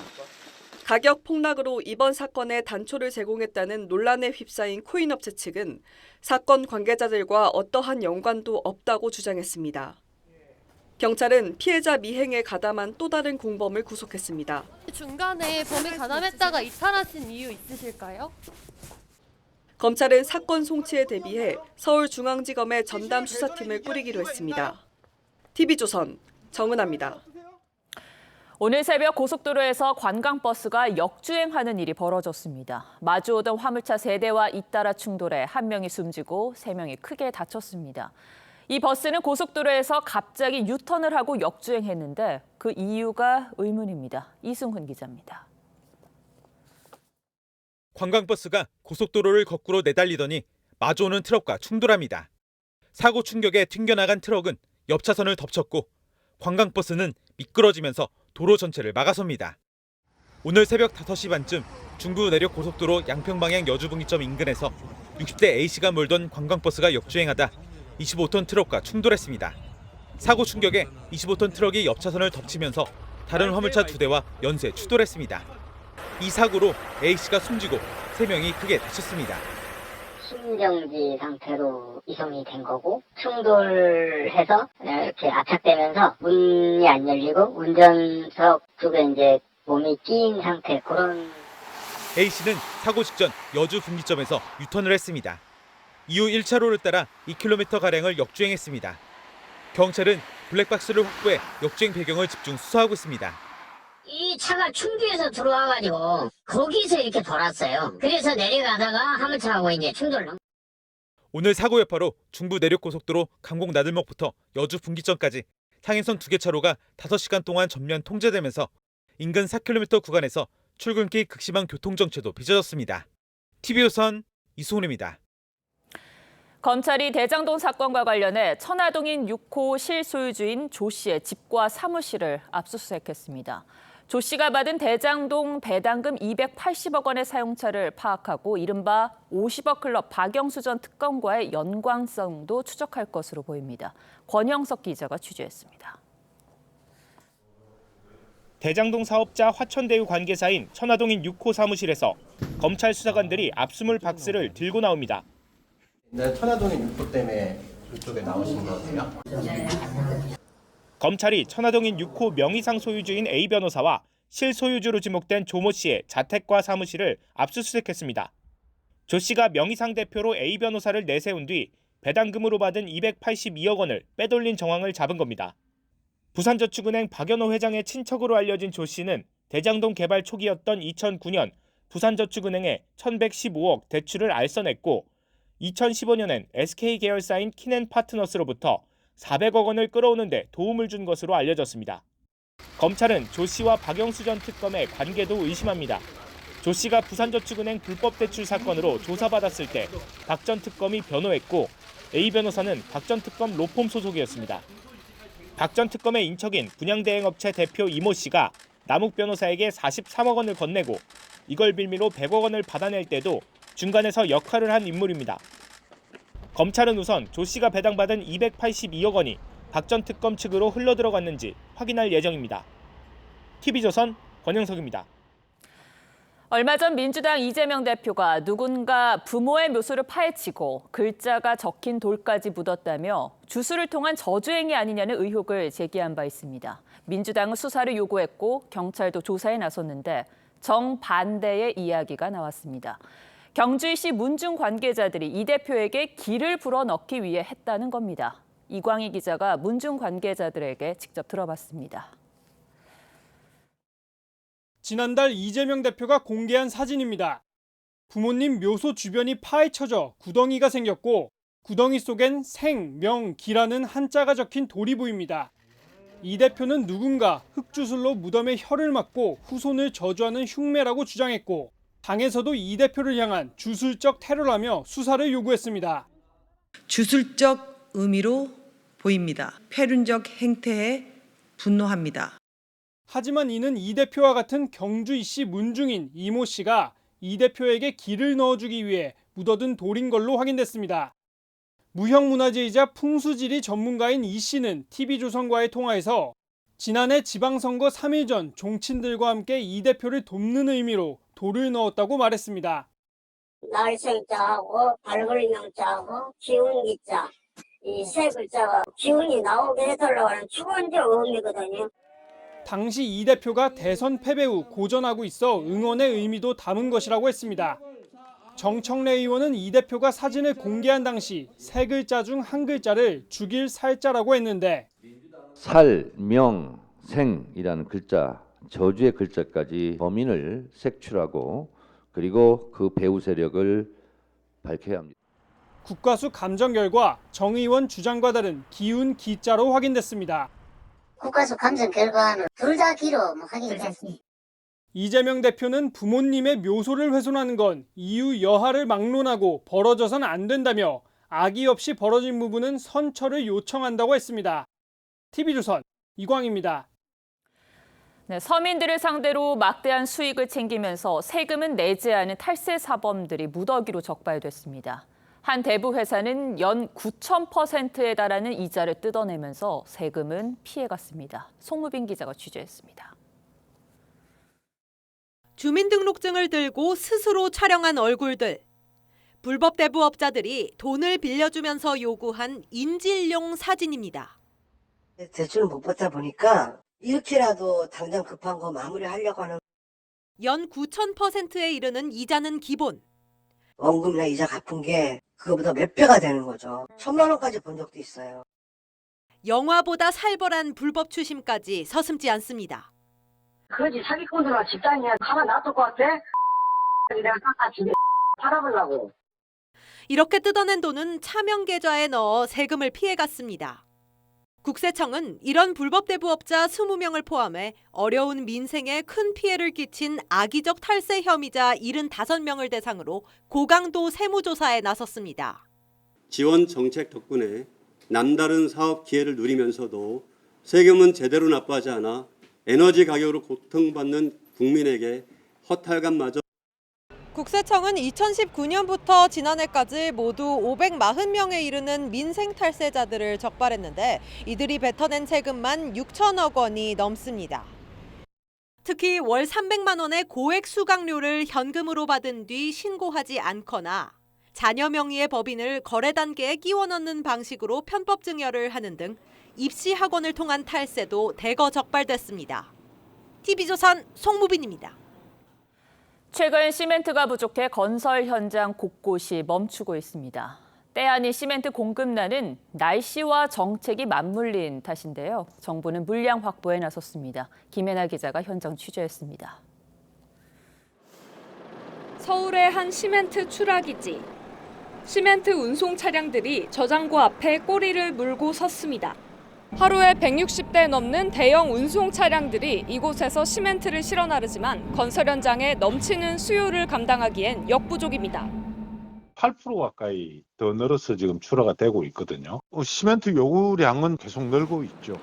가격 폭락으로 이번 사건에 단초를 제공했다는 논란에 휩싸인 코인업체 측은 사건 관계자들과 어떠한 연관도 없다고 주장했습니다. 경찰은 피해자 미행에 가담한 또 다른 공범을 구속했습니다. 중간에 범행 가담했다가 이탈하신 이유 있으실까요? 검찰은 사건 송치에 대비해 서울중앙지검의 전담 수사팀을 꾸리기로 했습니다. TV조선 정은아입니다. 오늘 새벽 고속도로에서 관광버스가 역주행하는 일이 벌어졌습니다. 마주오던 화물차 3대와 잇따라 충돌해 1명이 숨지고 3명이 크게 다쳤습니다. 이 버스는 고속도로에서 갑자기 유턴을 하고 역주행했는데 그 이유가 의문입니다. 이승훈 기자입니다. 관광버스가 고속도로를 거꾸로 내달리더니 마주오는 트럭과 충돌합니다. 사고 충격에 튕겨나간 트럭은 옆 차선을 덮쳤고 관광버스는 미끄러지면서 도로 전체를 막아섭니다. 오늘 새벽 5시 반쯤 중부 내륙 고속도로 양평방향 여주분기점 인근에서 60대 A씨가 몰던 관광버스가 역주행하다 25톤 트럭과 충돌했습니다. 사고 충격에 25톤 트럭이 옆 차선을 덮치면서 다른 화물차 2대와 연쇄 추돌했습니다. 이 사고로 A씨가 숨지고 3명이 크게 다쳤습니다. 심정지 상태로 이송이 된 거고 충돌해서 이렇게 압착되면서 문이 안 열리고 운전석 쪽에 이제 몸이 끼인 상태 그런. A씨는 사고 직전 여주 분기점에서 유턴을 했습니다. 이후 1차로를 따라 2km가량을 역주행했습니다. 경찰은 블랙박스를 확보해 역주행 배경을 집중 수사하고 있습니다. 이 차가 충주에서 들어와가지고 거기서 이렇게 돌았어요. 그래서 내려가다가 화물차하고 이제 충돌을. 오늘 사고 여파로 중부 내륙고속도로 강곡 나들목부터 여주 분기점까지 상행선 2개 차로가 5시간 동안 전면 통제되면서 인근 4km 구간에서 출근길 극심한 교통정체도 빚어졌습니다. TV조선 이승훈입니다. 검찰이 대장동 사건과 관련해 천화동인 6호 실소유주인 조 씨의 집과 사무실을 압수수색했습니다. 조 씨가 받은 대장동 배당금 280억 원의 사용처를 파악하고 이른바 50억 클럽 박영수 전 특검과의 연관성도 추적할 것으로 보입니다. 권영석 기자가 취재했습니다. 대장동 사업자 화천대유 관계사인 천화동인 6호 사무실에서 검찰 수사관들이 압수물 박스를 들고 나옵니다. 네, 천화동인 6호 때문에 이쪽에 나오신 것 같아요. 검찰이 천화동인 6호 명의상 소유주인 A 변호사와 실소유주로 지목된 조모 씨의 자택과 사무실을 압수수색했습니다. 조 씨가 명의상 대표로 A 변호사를 내세운 뒤 배당금으로 받은 282억 원을 빼돌린 정황을 잡은 겁니다. 부산저축은행 박연호 회장의 친척으로 알려진 조 씨는 대장동 개발 초기였던 2009년 부산저축은행에 1,115억 대출을 알선했고 2015년엔 SK 계열사인 키넨파트너스로부터 400억 원을 끌어오는 데 도움을 준 것으로 알려졌습니다. 검찰은 조 씨와 박영수 전 특검의 관계도 의심합니다. 조 씨가 부산저축은행 불법 대출 사건으로 조사받았을 때 박 전 특검이 변호했고 A 변호사는 박 전 특검 로펌 소속이었습니다. 박 전 특검의 인척인 분양대행업체 대표 이모 씨가 남욱 변호사에게 43억 원을 건네고 이걸 빌미로 100억 원을 받아낼 때도 중간에서 역할을 한 인물입니다. 검찰은 우선 조 씨가 배당받은 282억 원이 박 전 특검 측으로 흘러들어갔는지 확인할 예정입니다. TV조선 권영석입니다. 얼마 전 민주당 이재명 대표가 누군가 부모의 묘소를 파헤치고 글자가 적힌 돌까지 묻었다며 주술을 통한 저주행위 아니냐는 의혹을 제기한 바 있습니다. 민주당은 수사를 요구했고 경찰도 조사에 나섰는데 정반대의 이야기가 나왔습니다. 경주이시 문중 관계자들이 이 대표에게 기를 불어넣기 위해 했다는 겁니다. 이광희 기자가 문중 관계자들에게 직접 들어봤습니다. 지난달 이재명 대표가 공개한 사진입니다. 부모님 묘소 주변이 파헤쳐져 구덩이가 생겼고 구덩이 속엔 생, 명, 기라는 한자가 적힌 돌이 보입니다. 이 대표는 누군가 흙주술로 무덤에 혀를 막고 후손을 저주하는 흉매라고 주장했고 당에서도 이 대표를 향한 주술적 테러라며 수사를 요구했습니다. 주술적 의미로 보입니다. 패륜적 행태에 분노합니다. 하지만 이는 이 대표와 같은 경주이시 문중인 이모 씨가 이 대표에게 기를 넣어주기 위해 묻어둔 돌인 걸로 확인됐습니다. 무형문화재이자 풍수지리 전문가인 이 씨는 TV조선과의 통화에서 지난해 지방선거 3일 전 종친들과 함께 이 대표를 돕는 의미로 돌을 넣었다고 말했습니다. 날생자하고 발걸명자하고 기운기자 이 세 글자가 기운이 나오게 해달라고 하는 축원적 의미거든요. 당시 이 대표가 대선 패배 후 고전하고 있어 응원의 의미도 담은 것이라고 했습니다. 정청래 의원은 이 대표가 사진을 공개한 당시 세 글자 중 한 글자를 죽일 살자라고 했는데 살, 명, 생이라는 글자, 저주의 글자까지 범인을 색출하고 그리고 그 배후 세력을 밝혀야 합니다. 국가수 감정 결과 정 의원 주장과 다른 기운 기자로 확인됐습니다. 국가수 감정 결과는 둘 다 기로 확인이 됐습니다. 이재명 대표는 부모님의 묘소를 훼손하는 건 이유 여하를 막론하고 벌어져선 안 된다며 악의 없이 벌어진 부분은 선처를 요청한다고 했습니다. TV조선 이광희입니다. 네, 서민들을 상대로 막대한 수익을 챙기면서 세금은 내지 않은 탈세 사범들이 무더기로 적발됐습니다. 한 대부 회사는 연 9,000%에 달하는 이자를 뜯어내면서 세금은 피해갔습니다. 송무빈 기자가 취재했습니다. 주민등록증을 들고 스스로 촬영한 얼굴들. 불법 대부업자들이 돈을 빌려주면서 요구한 인질용 사진입니다. 대출을 못 받다 보니까 이렇게라도 당장 급한 거 마무리하려고 하는. 연 9,000%에 이르는 이자는 기본. 원금이나 이자 갚은 게 그거보다 몇 배가 되는 거죠. 1,000만 원까지 본 적도 있어요. 영화보다 살벌한 불법 추심까지 서슴지 않습니다. 그러지 사기꾼들은 집단이야. 가만 놔둘 것 같아? 내가 깎아 집에 팔아보려고. 이렇게 뜯어낸 돈은 차명 계좌에 넣어 세금을 피해갔습니다. 국세청은 이런 불법 대부업자 20명을 포함해 어려운 민생에 큰 피해를 끼친 악의적 탈세 혐의자 75명을 대상으로 고강도 세무조사에 나섰습니다. 지원 정책 덕분에 남다른 사업 기회를 누리면서도 세금은 제대로 납부하지 않아 에너지 가격으로 고통받는 국민에게 허탈감마저. 국세청은 2019년부터 지난해까지 모두 540명에 이르는 민생 탈세자들을 적발했는데 이들이 뱉어낸 세금만 6천억 원이 넘습니다. 특히 월 300만 원의 고액 수강료를 현금으로 받은 뒤 신고하지 않거나 자녀 명의의 법인을 거래 단계에 끼워 넣는 방식으로 편법 증여를 하는 등 입시 학원을 통한 탈세도 대거 적발됐습니다. TV조선 송무빈입니다. 최근 시멘트가 부족해 건설 현장 곳곳이 멈추고 있습니다. 때 아닌 시멘트 공급난은 날씨와 정책이 맞물린 탓인데요. 정부는 물량 확보에 나섰습니다. 김혜나 기자가 현장 취재했습니다. 서울의 한 시멘트 출하기지. 시멘트 운송 차량들이 저장고 앞에 꼬리를 물고 섰습니다. 하루에 160대 넘는 대형 운송 차량들이 이곳에서 시멘트를 실어 나르지만 건설 현장에 넘치는 수요를 감당하기엔 역부족입니다. 8% 가까이 더 늘어서 지금 출하가 되고 있거든요. 시멘트 요구량은 계속 늘고 있죠.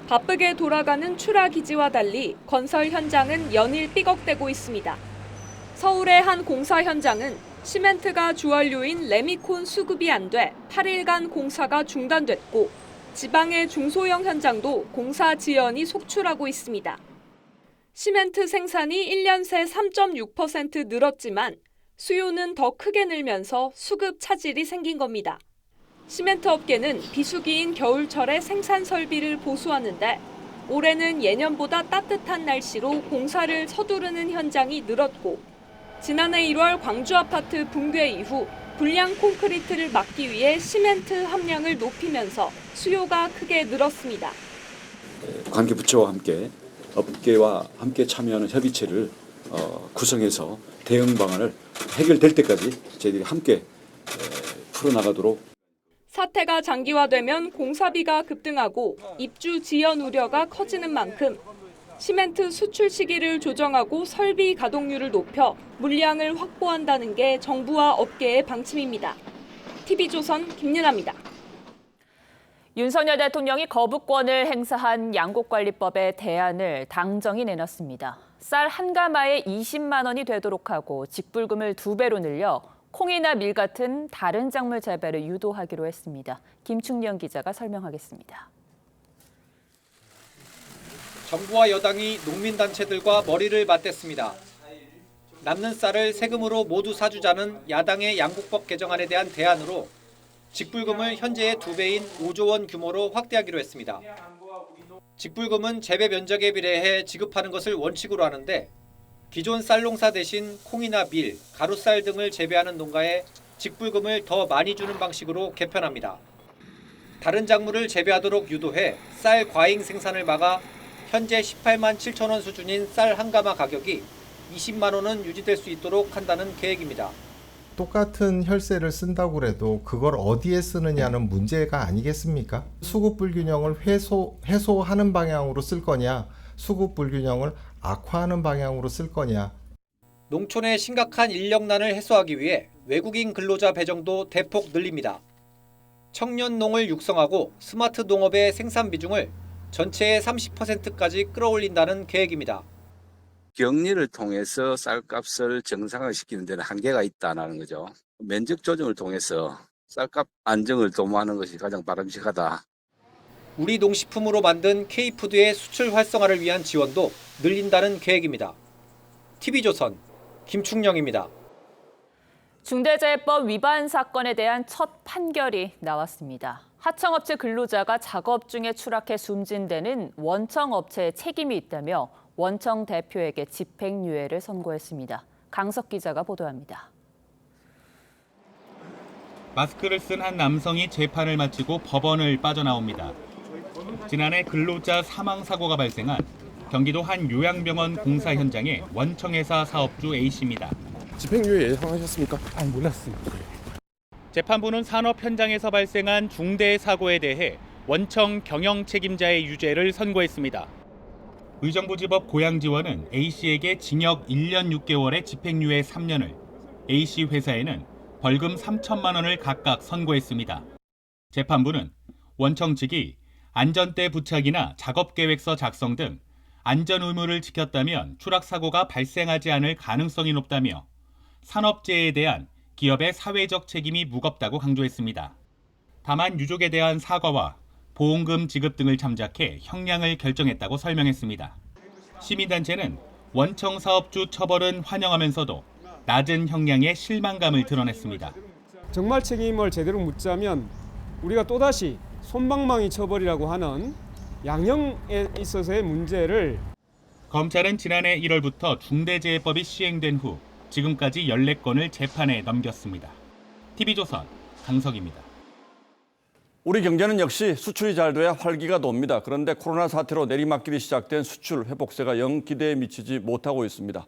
바쁘게 돌아가는 출하기지와 달리 건설 현장은 연일 삐걱대고 있습니다. 서울의 한 공사 현장은 시멘트가 주원료인 레미콘 수급이 안 돼 8일간 공사가 중단됐고 지방의 중소형 현장도 공사 지연이 속출하고 있습니다. 시멘트 생산이 1년 새 3.6% 늘었지만 수요는 더 크게 늘면서 수급 차질이 생긴 겁니다. 시멘트 업계는 비수기인 겨울철에 생산 설비를 보수하는데 올해는 예년보다 따뜻한 날씨로 공사를 서두르는 현장이 늘었고 지난해 1월 광주 아파트 붕괴 이후 불량 콘크리트를 막기 위해 시멘트 함량을 높이면서 수요가 크게 늘었습니다. 관계 부처와 함께 업계와 함께 참여하는 협의체를 구성해서 대응 방안을 해결될 때까지 저희들이 함께 풀어나가도록. 사태가 장기화되면 공사비가 급등하고 입주 지연 우려가 커지는 만큼 시멘트 수출 시기를 조정하고 설비 가동률을 높여 물량을 확보한다는 게 정부와 업계의 방침입니다. TV조선 김윤아입니다. 윤석열 대통령이 거부권을 행사한 양곡관리법의 대안을 당정이 내놨습니다. 쌀 한 가마에 20만 원이 되도록 하고 직불금을 2배로 늘려 콩이나 밀 같은 다른 작물 재배를 유도하기로 했습니다. 김충년 기자가 설명하겠습니다. 정부와 여당이 농민단체들과 머리를 맞댔습니다. 남는 쌀을 세금으로 모두 사주자는 야당의 양곡법 개정안에 대한 대안으로 직불금을 현재의 2배인 5조 원 규모로 확대하기로 했습니다. 직불금은 재배 면적에 비례해 지급하는 것을 원칙으로 하는데 기존 쌀 농사 대신 콩이나 밀, 가루쌀 등을 재배하는 농가에 직불금을 더 많이 주는 방식으로 개편합니다. 다른 작물을 재배하도록 유도해 쌀 과잉 생산을 막아 현재 18만 7천 원 수준인 쌀 한 가마 가격이 20만 원은 유지될 수 있도록 한다는 계획입니다. 똑같은 혈세를 쓴다고 해도 그걸 어디에 쓰느냐는 문제가 아니겠습니까? 수급 불균형을 해소하는 방향으로 쓸 거냐, 수급 불균형을 악화하는 방향으로 쓸 거냐. 농촌의 심각한 인력난을 해소하기 위해 외국인 근로자 배정도 대폭 늘립니다. 청년농을 육성하고 스마트 농업의 생산 비중을 전체의 30%까지 끌어올린다는 계획입니다. 격리를 통해서 쌀값을 정상화시키는 데는 한계가 있다는 거죠. 면적 조정을 통해서 쌀값 안정을 도모하는 것이 가장 바람직하다. 우리 농식품으로 만든 K푸드의 수출 활성화를 위한 지원도 늘린다는 계획입니다. TV조선 김충영입니다. 중대재해법 위반 사건에 대한 첫 판결이 나왔습니다. 하청업체 근로자가 작업 중에 추락해 숨진 데는 원청업체의 책임이 있다며 원청 대표에게 집행유예를 선고했습니다. 강석 기자가 보도합니다. 마스크를 쓴 한 남성이 재판을 마치고 법원을 빠져나옵니다. 지난해 근로자 사망 사고가 발생한 경기도 한 요양병원 공사 현장의 원청회사 사업주 A씨입니다. 집행유예 예상하셨습니까? 몰랐어요. 재판부는 산업 현장에서 발생한 중대 사고에 대해 원청 경영 책임자의 유죄를 선고했습니다. 의정부지법 고양지원은 A씨에게 징역 1년 6개월에 집행유예 3년을, A씨 회사에는 벌금 3천만 원을 각각 선고했습니다. 재판부는 원청 측이 안전대 부착이나 작업계획서 작성 등 안전 의무를 지켰다면 추락 사고가 발생하지 않을 가능성이 높다며 산업재해에 대한 기업의 사회적 책임이 무겁다고 강조했습니다. 다만 유족에 대한 사과와 보험금 지급 등을 참작해 형량을 결정했다고 설명했습니다. 시민단체는 원청 사업주 처벌은 환영하면서도 낮은 형량에 실망감을 드러냈습니다. 정말 책임을 제대로 묻자면 우리가 또다시 솜방망이 처벌이라고 하는 양형에 있어서의 문제를 검찰은 지난해 1월부터 중대재해법이 시행된 후 지금까지 14건을 재판에 넘겼습니다. TV조선 강석입니다. 우리 경제는 역시 수출이 잘 돼야 활기가 돕니다. 그런데 코로나 사태로 내리막길이 시작된 수출 회복세가 영 기대에 미치지 못하고 있습니다.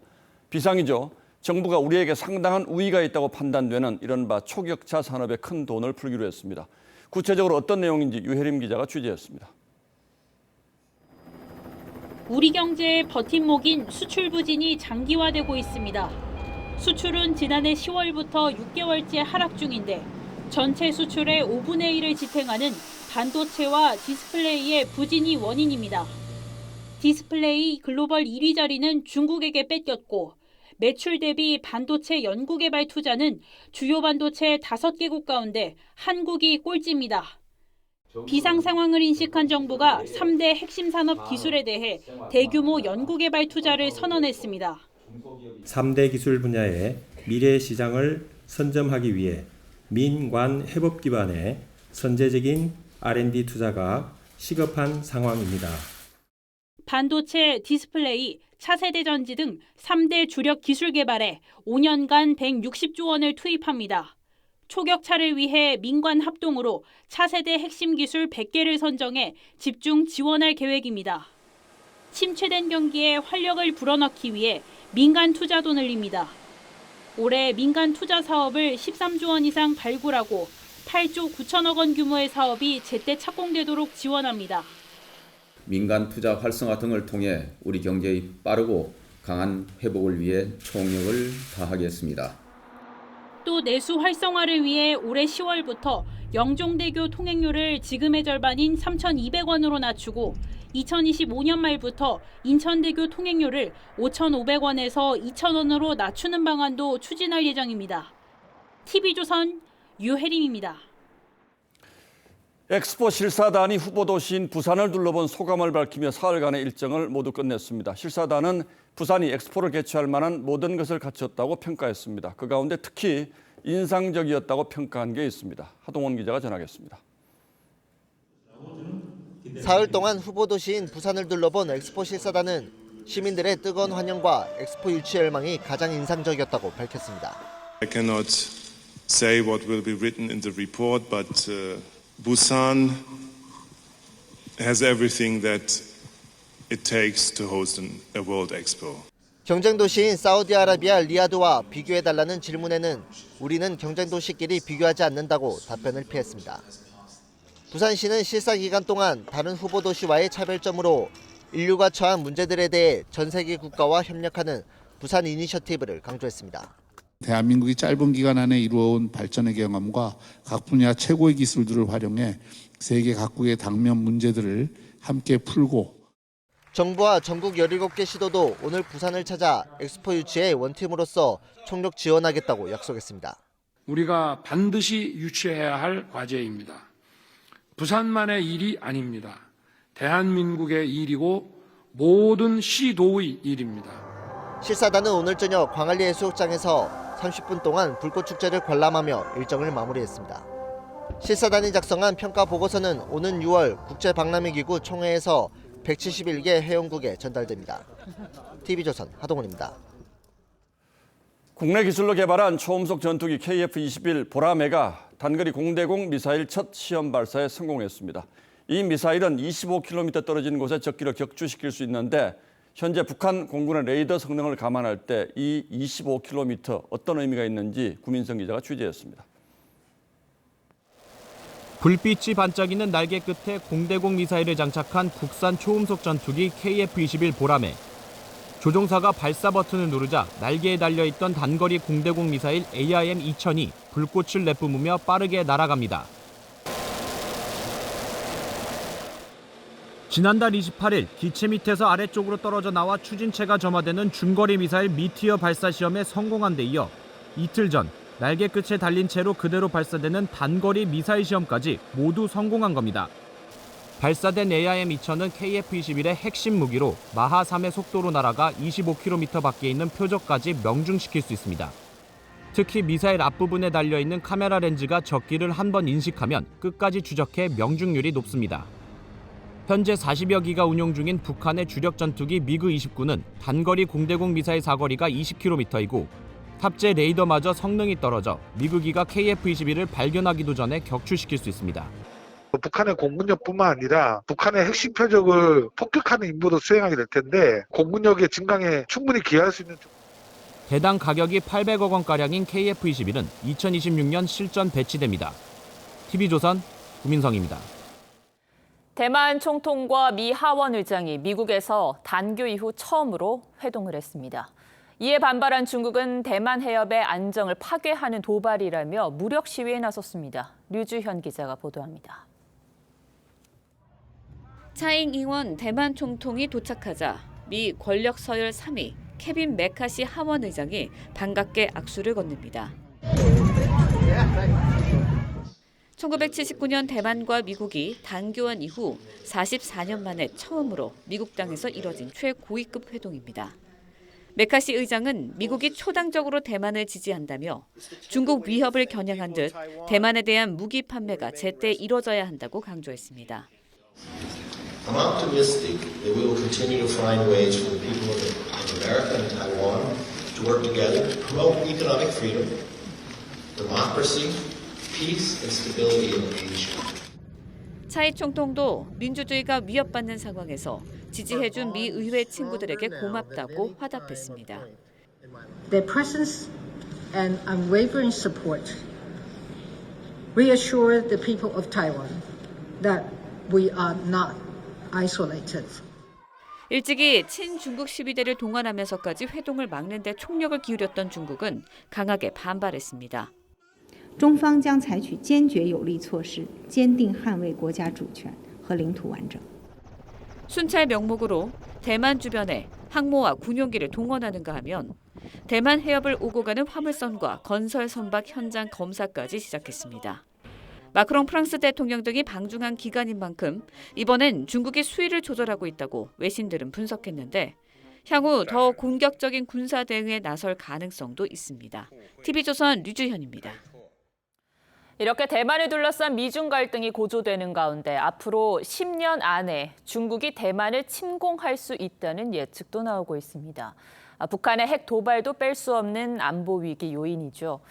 비상이죠. 정부가 우리에게 상당한 우위가 있다고 판단되는 이른바 초격차 산업에 큰 돈을 풀기로 했습니다. 구체적으로 어떤 내용인지 유혜림 기자가 취재했습니다. 우리 경제의 버팀목인 수출 부진이 장기화되고 있습니다. 수출은 지난해 10월부터 6개월째 하락 중인데 전체 수출의 5분의 1을 지탱하는 반도체와 디스플레이의 부진이 원인입니다. 디스플레이 글로벌 1위 자리는 중국에게 뺏겼고 매출 대비 반도체 연구개발 투자는 주요 반도체 5개국 가운데 한국이 꼴찌입니다. 비상 상황을 인식한 정부가 3대 핵심 산업 기술에 대해 대규모 연구개발 투자를 선언했습니다. 3대 기술 분야의 미래 시장을 선점하기 위해 민관 협업 기반의 선제적인 R&D 투자가 시급한 상황입니다. 반도체, 디스플레이, 차세대 전지 등 3대 주력 기술 개발에 5년간 160조 원을 투입합니다. 초격차를 위해 민관 합동으로 차세대 핵심 기술 100개를 선정해 집중 지원할 계획입니다. 침체된 경기에 활력을 불어넣기 위해 민간 투자도 늘립니다. 올해 민간 투자 사업을 13조 원 이상 발굴하고 8조 9천억 원 규모의 사업이 제때 착공되도록 지원합니다. 민간 투자 활성화 등을 통해 우리 경제의 빠르고 강한 회복을 위해 총력을 다하겠습니다. 또 내수 활성화를 위해 올해 10월부터 영종대교 통행료를 지금의 절반인 3,200원으로 낮추고 2025년 말부터 인천대교 통행료를 5,500원에서 2,000원으로 낮추는 방안도 추진할 예정입니다. TV조선 유혜림입니다. 엑스포 실사단이 후보도시인 부산을 둘러본 소감을 밝히며 사흘간의 일정을 모두 끝냈습니다. 실사단은 부산이 엑스포를 개최할 만한 모든 것을 갖췄다고 평가했습니다. 그 가운데 특히 인상적이었다고 평가한 게 있습니다. 하동원 기자가 전하겠습니다. 사흘 동안 후보도시인 부산을 둘러본 엑스포 실사단은 시민들의 뜨거운 환영과 엑스포 유치 열망이 가장 인상적이었다고 밝혔습니다. I cannot say what will be written in the report, but Busan has everything that it takes to host a World Expo. 경쟁 도시인 사우디아라비아 리야드와 비교해달라는 질문에는 우리는 경쟁 도시끼리 비교하지 않는다고 답변을 피했습니다. 부산시는 실사 기간 동안 다른 후보 도시와의 차별점으로 인류가 처한 문제들에 대해 전 세계 국가와 협력하는 부산 이니셔티브를 강조했습니다. 대한민국이 짧은 기간 안에 이루어온 발전의 경험과 각 분야 최고의 기술들을 활용해 세계 각국의 당면 문제들을 함께 풀고 정부와 전국 17개 시도도 오늘 부산을 찾아 엑스포 유치에 원팀으로서 총력 지원하겠다고 약속했습니다. 우리가 반드시 유치해야 할 과제입니다. 부산만의 일이 아닙니다. 대한민국의 일이고 모든 시도의 일입니다. 실사단은 오늘 저녁 광안리 해수욕장에서 30분 동안 불꽃 축제를 관람하며 일정을 마무리했습니다. 실사단이 작성한 평가 보고서는 오는 6월 국제박람회기구 총회에서 171개 회원국에 전달됩니다. TV조선 하동훈입니다. 국내 기술로 개발한 초음속 전투기 KF-21 보라매가 단거리 공대공 미사일 첫 시험 발사에 성공했습니다. 이 미사일은 25km 떨어진 곳에 적기를 격추시킬 수 있는데 현재 북한 공군의 레이더 성능을 감안할 때 이 25km 어떤 의미가 있는지 구민성 기자가 취재했습니다. 불빛이 반짝이는 날개 끝에 공대공 미사일을 장착한 국산 초음속 전투기 KF-21 보라매. 조종사가 발사 버튼을 누르자 날개에 달려있던 단거리 공대공 미사일 AIM-2000이 불꽃을 내뿜으며 빠르게 날아갑니다. 지난달 28일 기체 밑에서 아래쪽으로 떨어져 나와 추진체가 점화되는 중거리 미사일 미티어 발사 시험에 성공한 데 이어 이틀 전 날개 끝에 달린 채로 그대로 발사되는 단거리 미사일 시험까지 모두 성공한 겁니다. 발사된 AIM-2000은 KF-21의 핵심 무기로 마하 3의 속도로 날아가 25km 밖에 있는 표적까지 명중시킬 수 있습니다. 특히 미사일 앞부분에 달려있는 카메라 렌즈가 적기를 한 번 인식하면 끝까지 추적해 명중률이 높습니다. 현재 40여 기가 운용 중인 북한의 주력 전투기 미그-29는 단거리 공대공 미사일 사거리가 20km이고 탑재 레이더마저 성능이 떨어져 미그기가 KF-21을 발견하기도 전에 격추시킬 수 있습니다. 북한의 공군력뿐만 아니라 북한의 핵심 표적을 폭격하는 임무도 수행하게 될 텐데 공군력의 증강에 충분히 기여할 수 있는 대당 가격이 800억 원가량인 KF-21은 2026년 실전 배치됩니다. TV조선 구민성입니다. 대만 총통과 미 하원 의장이 미국에서 단교 이후 처음으로 회동을 했습니다. 이에 반발한 중국은 대만 해협의 안정을 파괴하는 도발이라며 무력 시위에 나섰습니다. 류주현 기자가 보도합니다. 차잉잉원 대만 총통이 도착하자 미 권력 서열 3위 케빈 메카시 하원 의장이 반갑게 악수를 건넵니다. 1979년 대만과 미국이 단교한 이후 44년 만에 처음으로 미국 땅에서 이뤄진 최고위급 회동입니다. 메카시 의장은 미국이 초당적으로 대만을 지지한다며 중국 위협을 겨냥한 듯 대만에 대한 무기 판매가 제때 이뤄져야 한다고 강조했습니다. I'm optimistic that we will continue to find ways for the people of America and Taiwan to work together to promote economic freedom, democracy, peace and stability in Asia. 차이 총통도 민주주의가 위협받는 상황에서 지지해준 미 의회 친구들에게 고맙다고 화답했습니다. Their presence and unwavering support reassure the people of Taiwan that we are not isolated. 일찍이 친중국 시위대를 동원하면서까지 회동을 막는 데 총력을 기울였던 중국은 강하게 반발했습니다. 中方将采取坚决有力措施，坚定捍卫国家主权和领土完整。 순찰 명목으로 대만 주변에 항모와 군용기를 동원하는가 하면 대만 해협을 오고 가는 화물선과 건설 선박 현장 검사까지 시작했습니다. 마크롱 프랑스 대통령 등이 방중한 기간인 만큼 이번엔 중국이 수위를 조절하고 있다고 외신들은 분석했는데 향후 더 공격적인 군사 대응에 나설 가능성도 있습니다. TV조선 류주현입니다. 이렇게 대만을 둘러싼 미중 갈등이 고조되는 가운데 앞으로 10년 안에 중국이 대만을 침공할 수 있다는 예측도 나오고 있습니다. 북한의 핵 도발도 뺄 수 없는 안보 위기 요인이죠.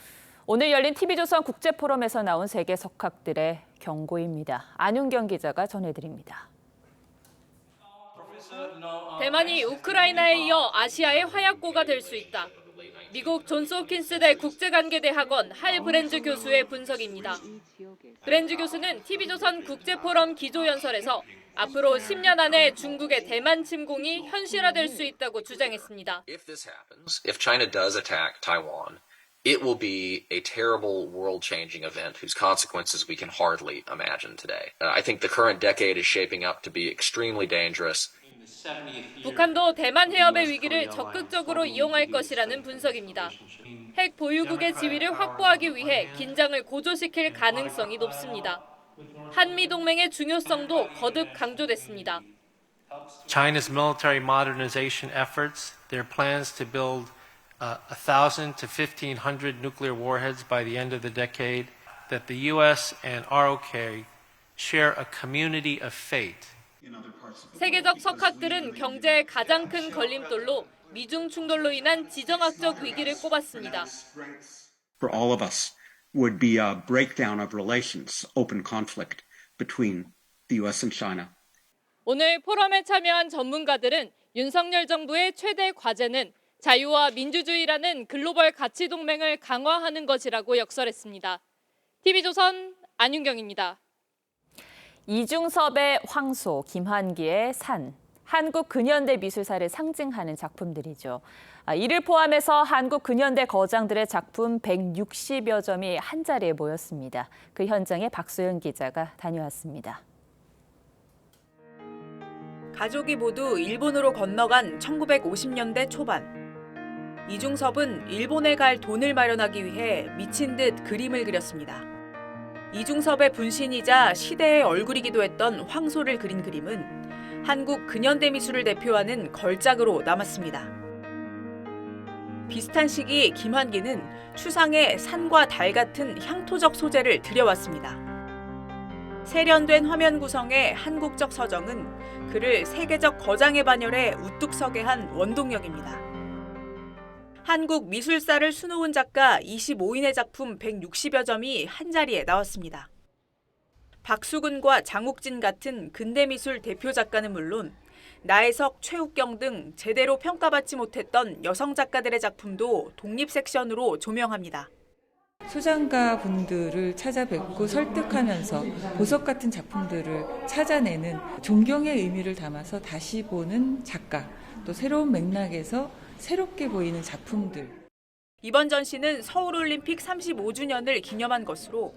오늘 열린 TV조선 국제포럼에서 나온 세계 석학들의 경고입니다. 안윤경 기자가 전해드립니다. 대만이 우크라이나에 이어 아시아의 화약고가 될 수 있다. 미국 존스 홉킨스대 국제관계대학원 할 브렌즈 교수의 분석입니다. 브렌즈 교수는 TV조선 국제포럼 기조연설에서 앞으로 10년 안에 중국의 대만 침공이 현실화될 수 있다고 주장했습니다. If China does attack Taiwan, it will be a terrible world-changing event whose consequences we can hardly imagine today. I think the current decade is shaping up to be extremely dangerous. 북한도 대만 해협의 위기를 적극적으로 이용할 것이라는 분석입니다. 핵 보유국의 지위를 확보하기 위해 긴장을 고조시킬 가능성이 높습니다. 한미 동맹의 중요성도 거듭 강조됐습니다. China's military modernization efforts, their plans to build 1,000 to 1,500 nuclear warheads by the end of the decade, that the U.S. and ROK share a community of fate. 세계적 석학들은 경제의 가장 큰 걸림돌로 미중 충돌로 인한 지정학적 위기를 꼽았습니다. For all of us would be a breakdown of relations, open conflict between the U.S. and China. 오늘 포럼에 참여한 전문가들은 윤석열 정부의 최대 과제는 자유와 민주주의라는 글로벌 가치 동맹을 강화하는 것이라고 역설했습니다. TV조선 안윤경입니다. 이중섭의 황소, 김환기의 산, 한국 근현대 미술사를 상징하는 작품들이죠. 이를 포함해서 한국 근현대 거장들의 작품 160여 점이 한자리에 모였습니다. 그 현장에 박소연 기자가 다녀왔습니다. 가족이 모두 일본으로 건너간 1950년대 초반. 이중섭은 일본에 갈 돈을 마련하기 위해 미친 듯 그림을 그렸습니다. 이중섭의 분신이자 시대의 얼굴이기도 했던 황소를 그린 그림은 한국 근현대 미술을 대표하는 걸작으로 남았습니다. 비슷한 시기 김환기는 추상에 산과 달 같은 향토적 소재를 들여왔습니다. 세련된 화면 구성의 한국적 서정은 그를 세계적 거장의 반열에 우뚝 서게 한 원동력입니다. 한국 미술사를 수놓은 작가 25인의 작품 160여 점이 한자리에 나왔습니다. 박수근과 장욱진 같은 근대미술 대표 작가는 물론 나혜석, 최욱경 등 제대로 평가받지 못했던 여성 작가들의 작품도 독립 섹션으로 조명합니다. 소장가 분들을 찾아뵙고 설득하면서 보석 같은 작품들을 찾아내는 존경의 의미를 담아서 다시 보는 작가, 또 새로운 맥락에서 새롭게 보이는 작품들. 이번 전시는 서울올림픽 35주년을 기념한 것으로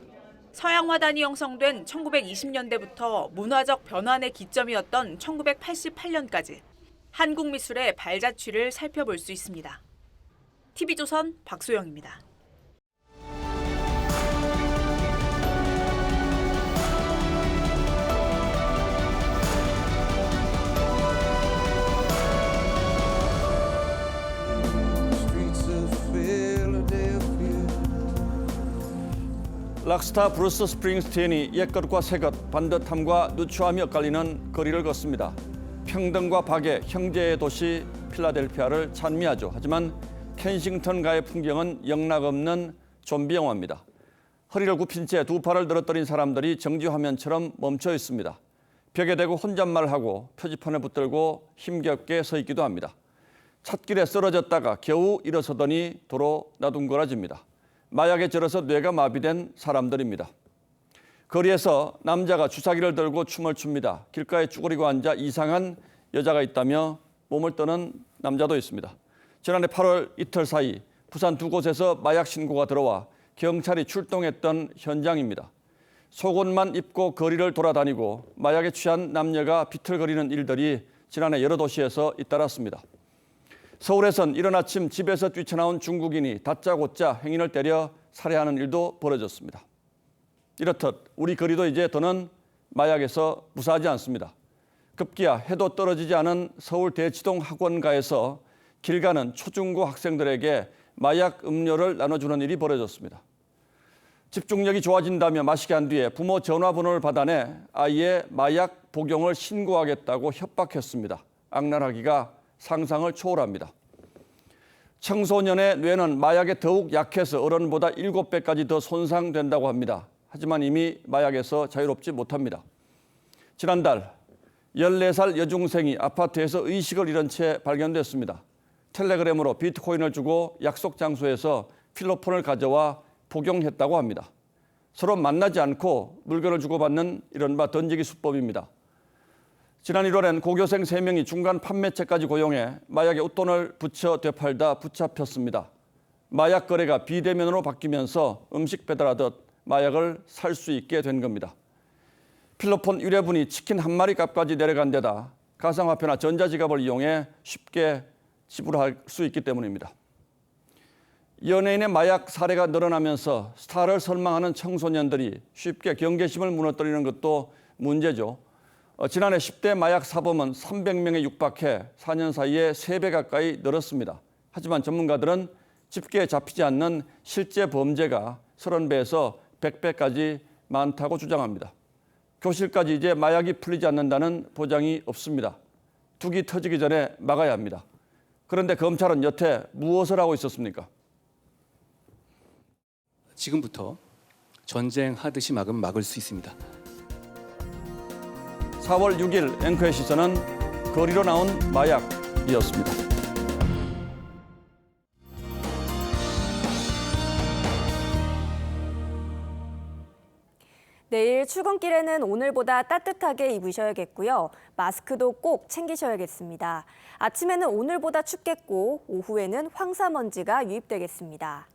서양화단이 형성된 1920년대부터 문화적 변환의 기점이었던 1988년까지 한국 미술의 발자취를 살펴볼 수 있습니다. TV조선 박소영입니다. 락스타 브루스 스프링스틴이 옛것과 새것, 반듯함과 누추함이 엇갈리는 거리를 걷습니다. 평등과 박애, 형제의 도시 필라델피아를 찬미하죠. 하지만 켄싱턴가의 풍경은 영락없는 좀비 영화입니다. 허리를 굽힌 채 두 팔을 늘어뜨린 사람들이 정지화면처럼 멈춰 있습니다. 벽에 대고 혼잣말을 하고 표지판을 붙들고 힘겹게 서 있기도 합니다. 찻길에 쓰러졌다가 겨우 일어서더니 도로 나둥거라집니다. 마약에 절어서 뇌가 마비된 사람들입니다. 거리에서 남자가 주사기를 들고 춤을 춥니다. 길가에 쭈그리고 앉아 이상한 여자가 있다며 몸을 떠는 남자도 있습니다. 지난해 8월 이틀 사이 부산 두 곳에서 마약 신고가 들어와 경찰이 출동했던 현장입니다. 속옷만 입고 거리를 돌아다니고 마약에 취한 남녀가 비틀거리는 일들이 지난해 여러 도시에서 잇따랐습니다. 서울에선 이른 아침 집에서 뛰쳐나온 중국인이 다짜고짜 행인을 때려 살해하는 일도 벌어졌습니다. 이렇듯 우리 거리도 이제 더는 마약에서 무사하지 않습니다. 급기야 해도 떨어지지 않은 서울 대치동 학원가에서 길 가는 초중고 학생들에게 마약 음료를 나눠주는 일이 벌어졌습니다. 집중력이 좋아진다며 마시게 한 뒤에 부모 전화번호를 받아내 아이의 마약 복용을 신고하겠다고 협박했습니다. 악랄하기가 상상을 초월합니다. 청소년의 뇌는 마약에 더욱 약해서 어른보다 7배까지 더 손상된다고 합니다. 하지만 이미 마약에서 자유롭지 못합니다. 지난달 14살 여중생이 아파트에서 의식을 잃은 채 발견됐습니다. 텔레그램으로 비트코인을 주고 약속 장소에서 필로폰을 가져와 복용했다고 합니다. 서로 만나지 않고 물건을 주고받는 이른바 던지기 수법입니다. 지난 1월엔 고교생 3명이 중간 판매체까지 고용해 마약에 웃돈을 붙여 되팔다 붙잡혔습니다. 마약 거래가 비대면으로 바뀌면서 음식 배달하듯 마약을 살 수 있게 된 겁니다. 필로폰 유료분이 치킨 한 마리 값까지 내려간 데다 가상화폐나 전자지갑을 이용해 쉽게 지불할 수 있기 때문입니다. 연예인의 마약 사례가 늘어나면서 스타를 선망하는 청소년들이 쉽게 경계심을 무너뜨리는 것도 문제죠. 지난해 10대 마약 사범은 300명에 육박해 4년 사이에 3배 가까이 늘었습니다. 하지만 전문가들은 집계에 잡히지 않는 실제 범죄가 30배에서 100배까지 많다고 주장합니다. 교실까지 이제 마약이 풀리지 않는다는 보장이 없습니다. 둑이 터지기 전에 막아야 합니다. 그런데 검찰은 여태 무엇을 하고 있었습니까? 지금부터 전쟁하듯이 막으면 막을 수 있습니다. 4월 6일 앵커의 시선은 거리로 나온 마약이었습니다. 내일 출근길에는 오늘보다 따뜻하게 입으셔야겠고요. 마스크도 꼭 챙기셔야겠습니다. 아침에는 오늘보다 춥겠고 오후에는 황사먼지가 유입되겠습니다.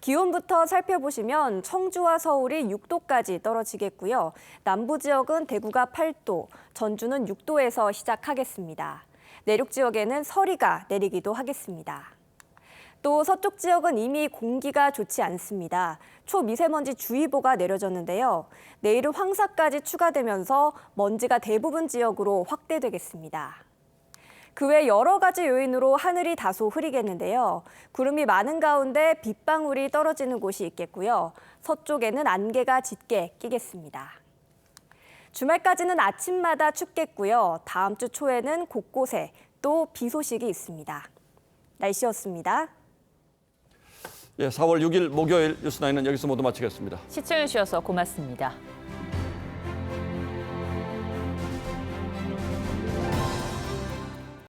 기온부터 살펴보시면 청주와 서울이 6도까지 떨어지겠고요. 남부 지역은 대구가 8도, 전주는 6도에서 시작하겠습니다. 내륙 지역에는 서리가 내리기도 하겠습니다. 또 서쪽 지역은 이미 공기가 좋지 않습니다. 초미세먼지 주의보가 내려졌는데요. 내일은 황사까지 추가되면서 먼지가 대부분 지역으로 확대되겠습니다. 그 외 여러 가지 요인으로 하늘이 다소 흐리겠는데요. 구름이 많은 가운데 빗방울이 떨어지는 곳이 있겠고요. 서쪽에는 안개가 짙게 끼겠습니다. 주말까지는 아침마다 춥겠고요. 다음 주 초에는 곳곳에 또 비 소식이 있습니다. 날씨였습니다. 4월 6일 목요일 뉴스9는 여기서 모두 마치겠습니다. 시청해주셔서 고맙습니다.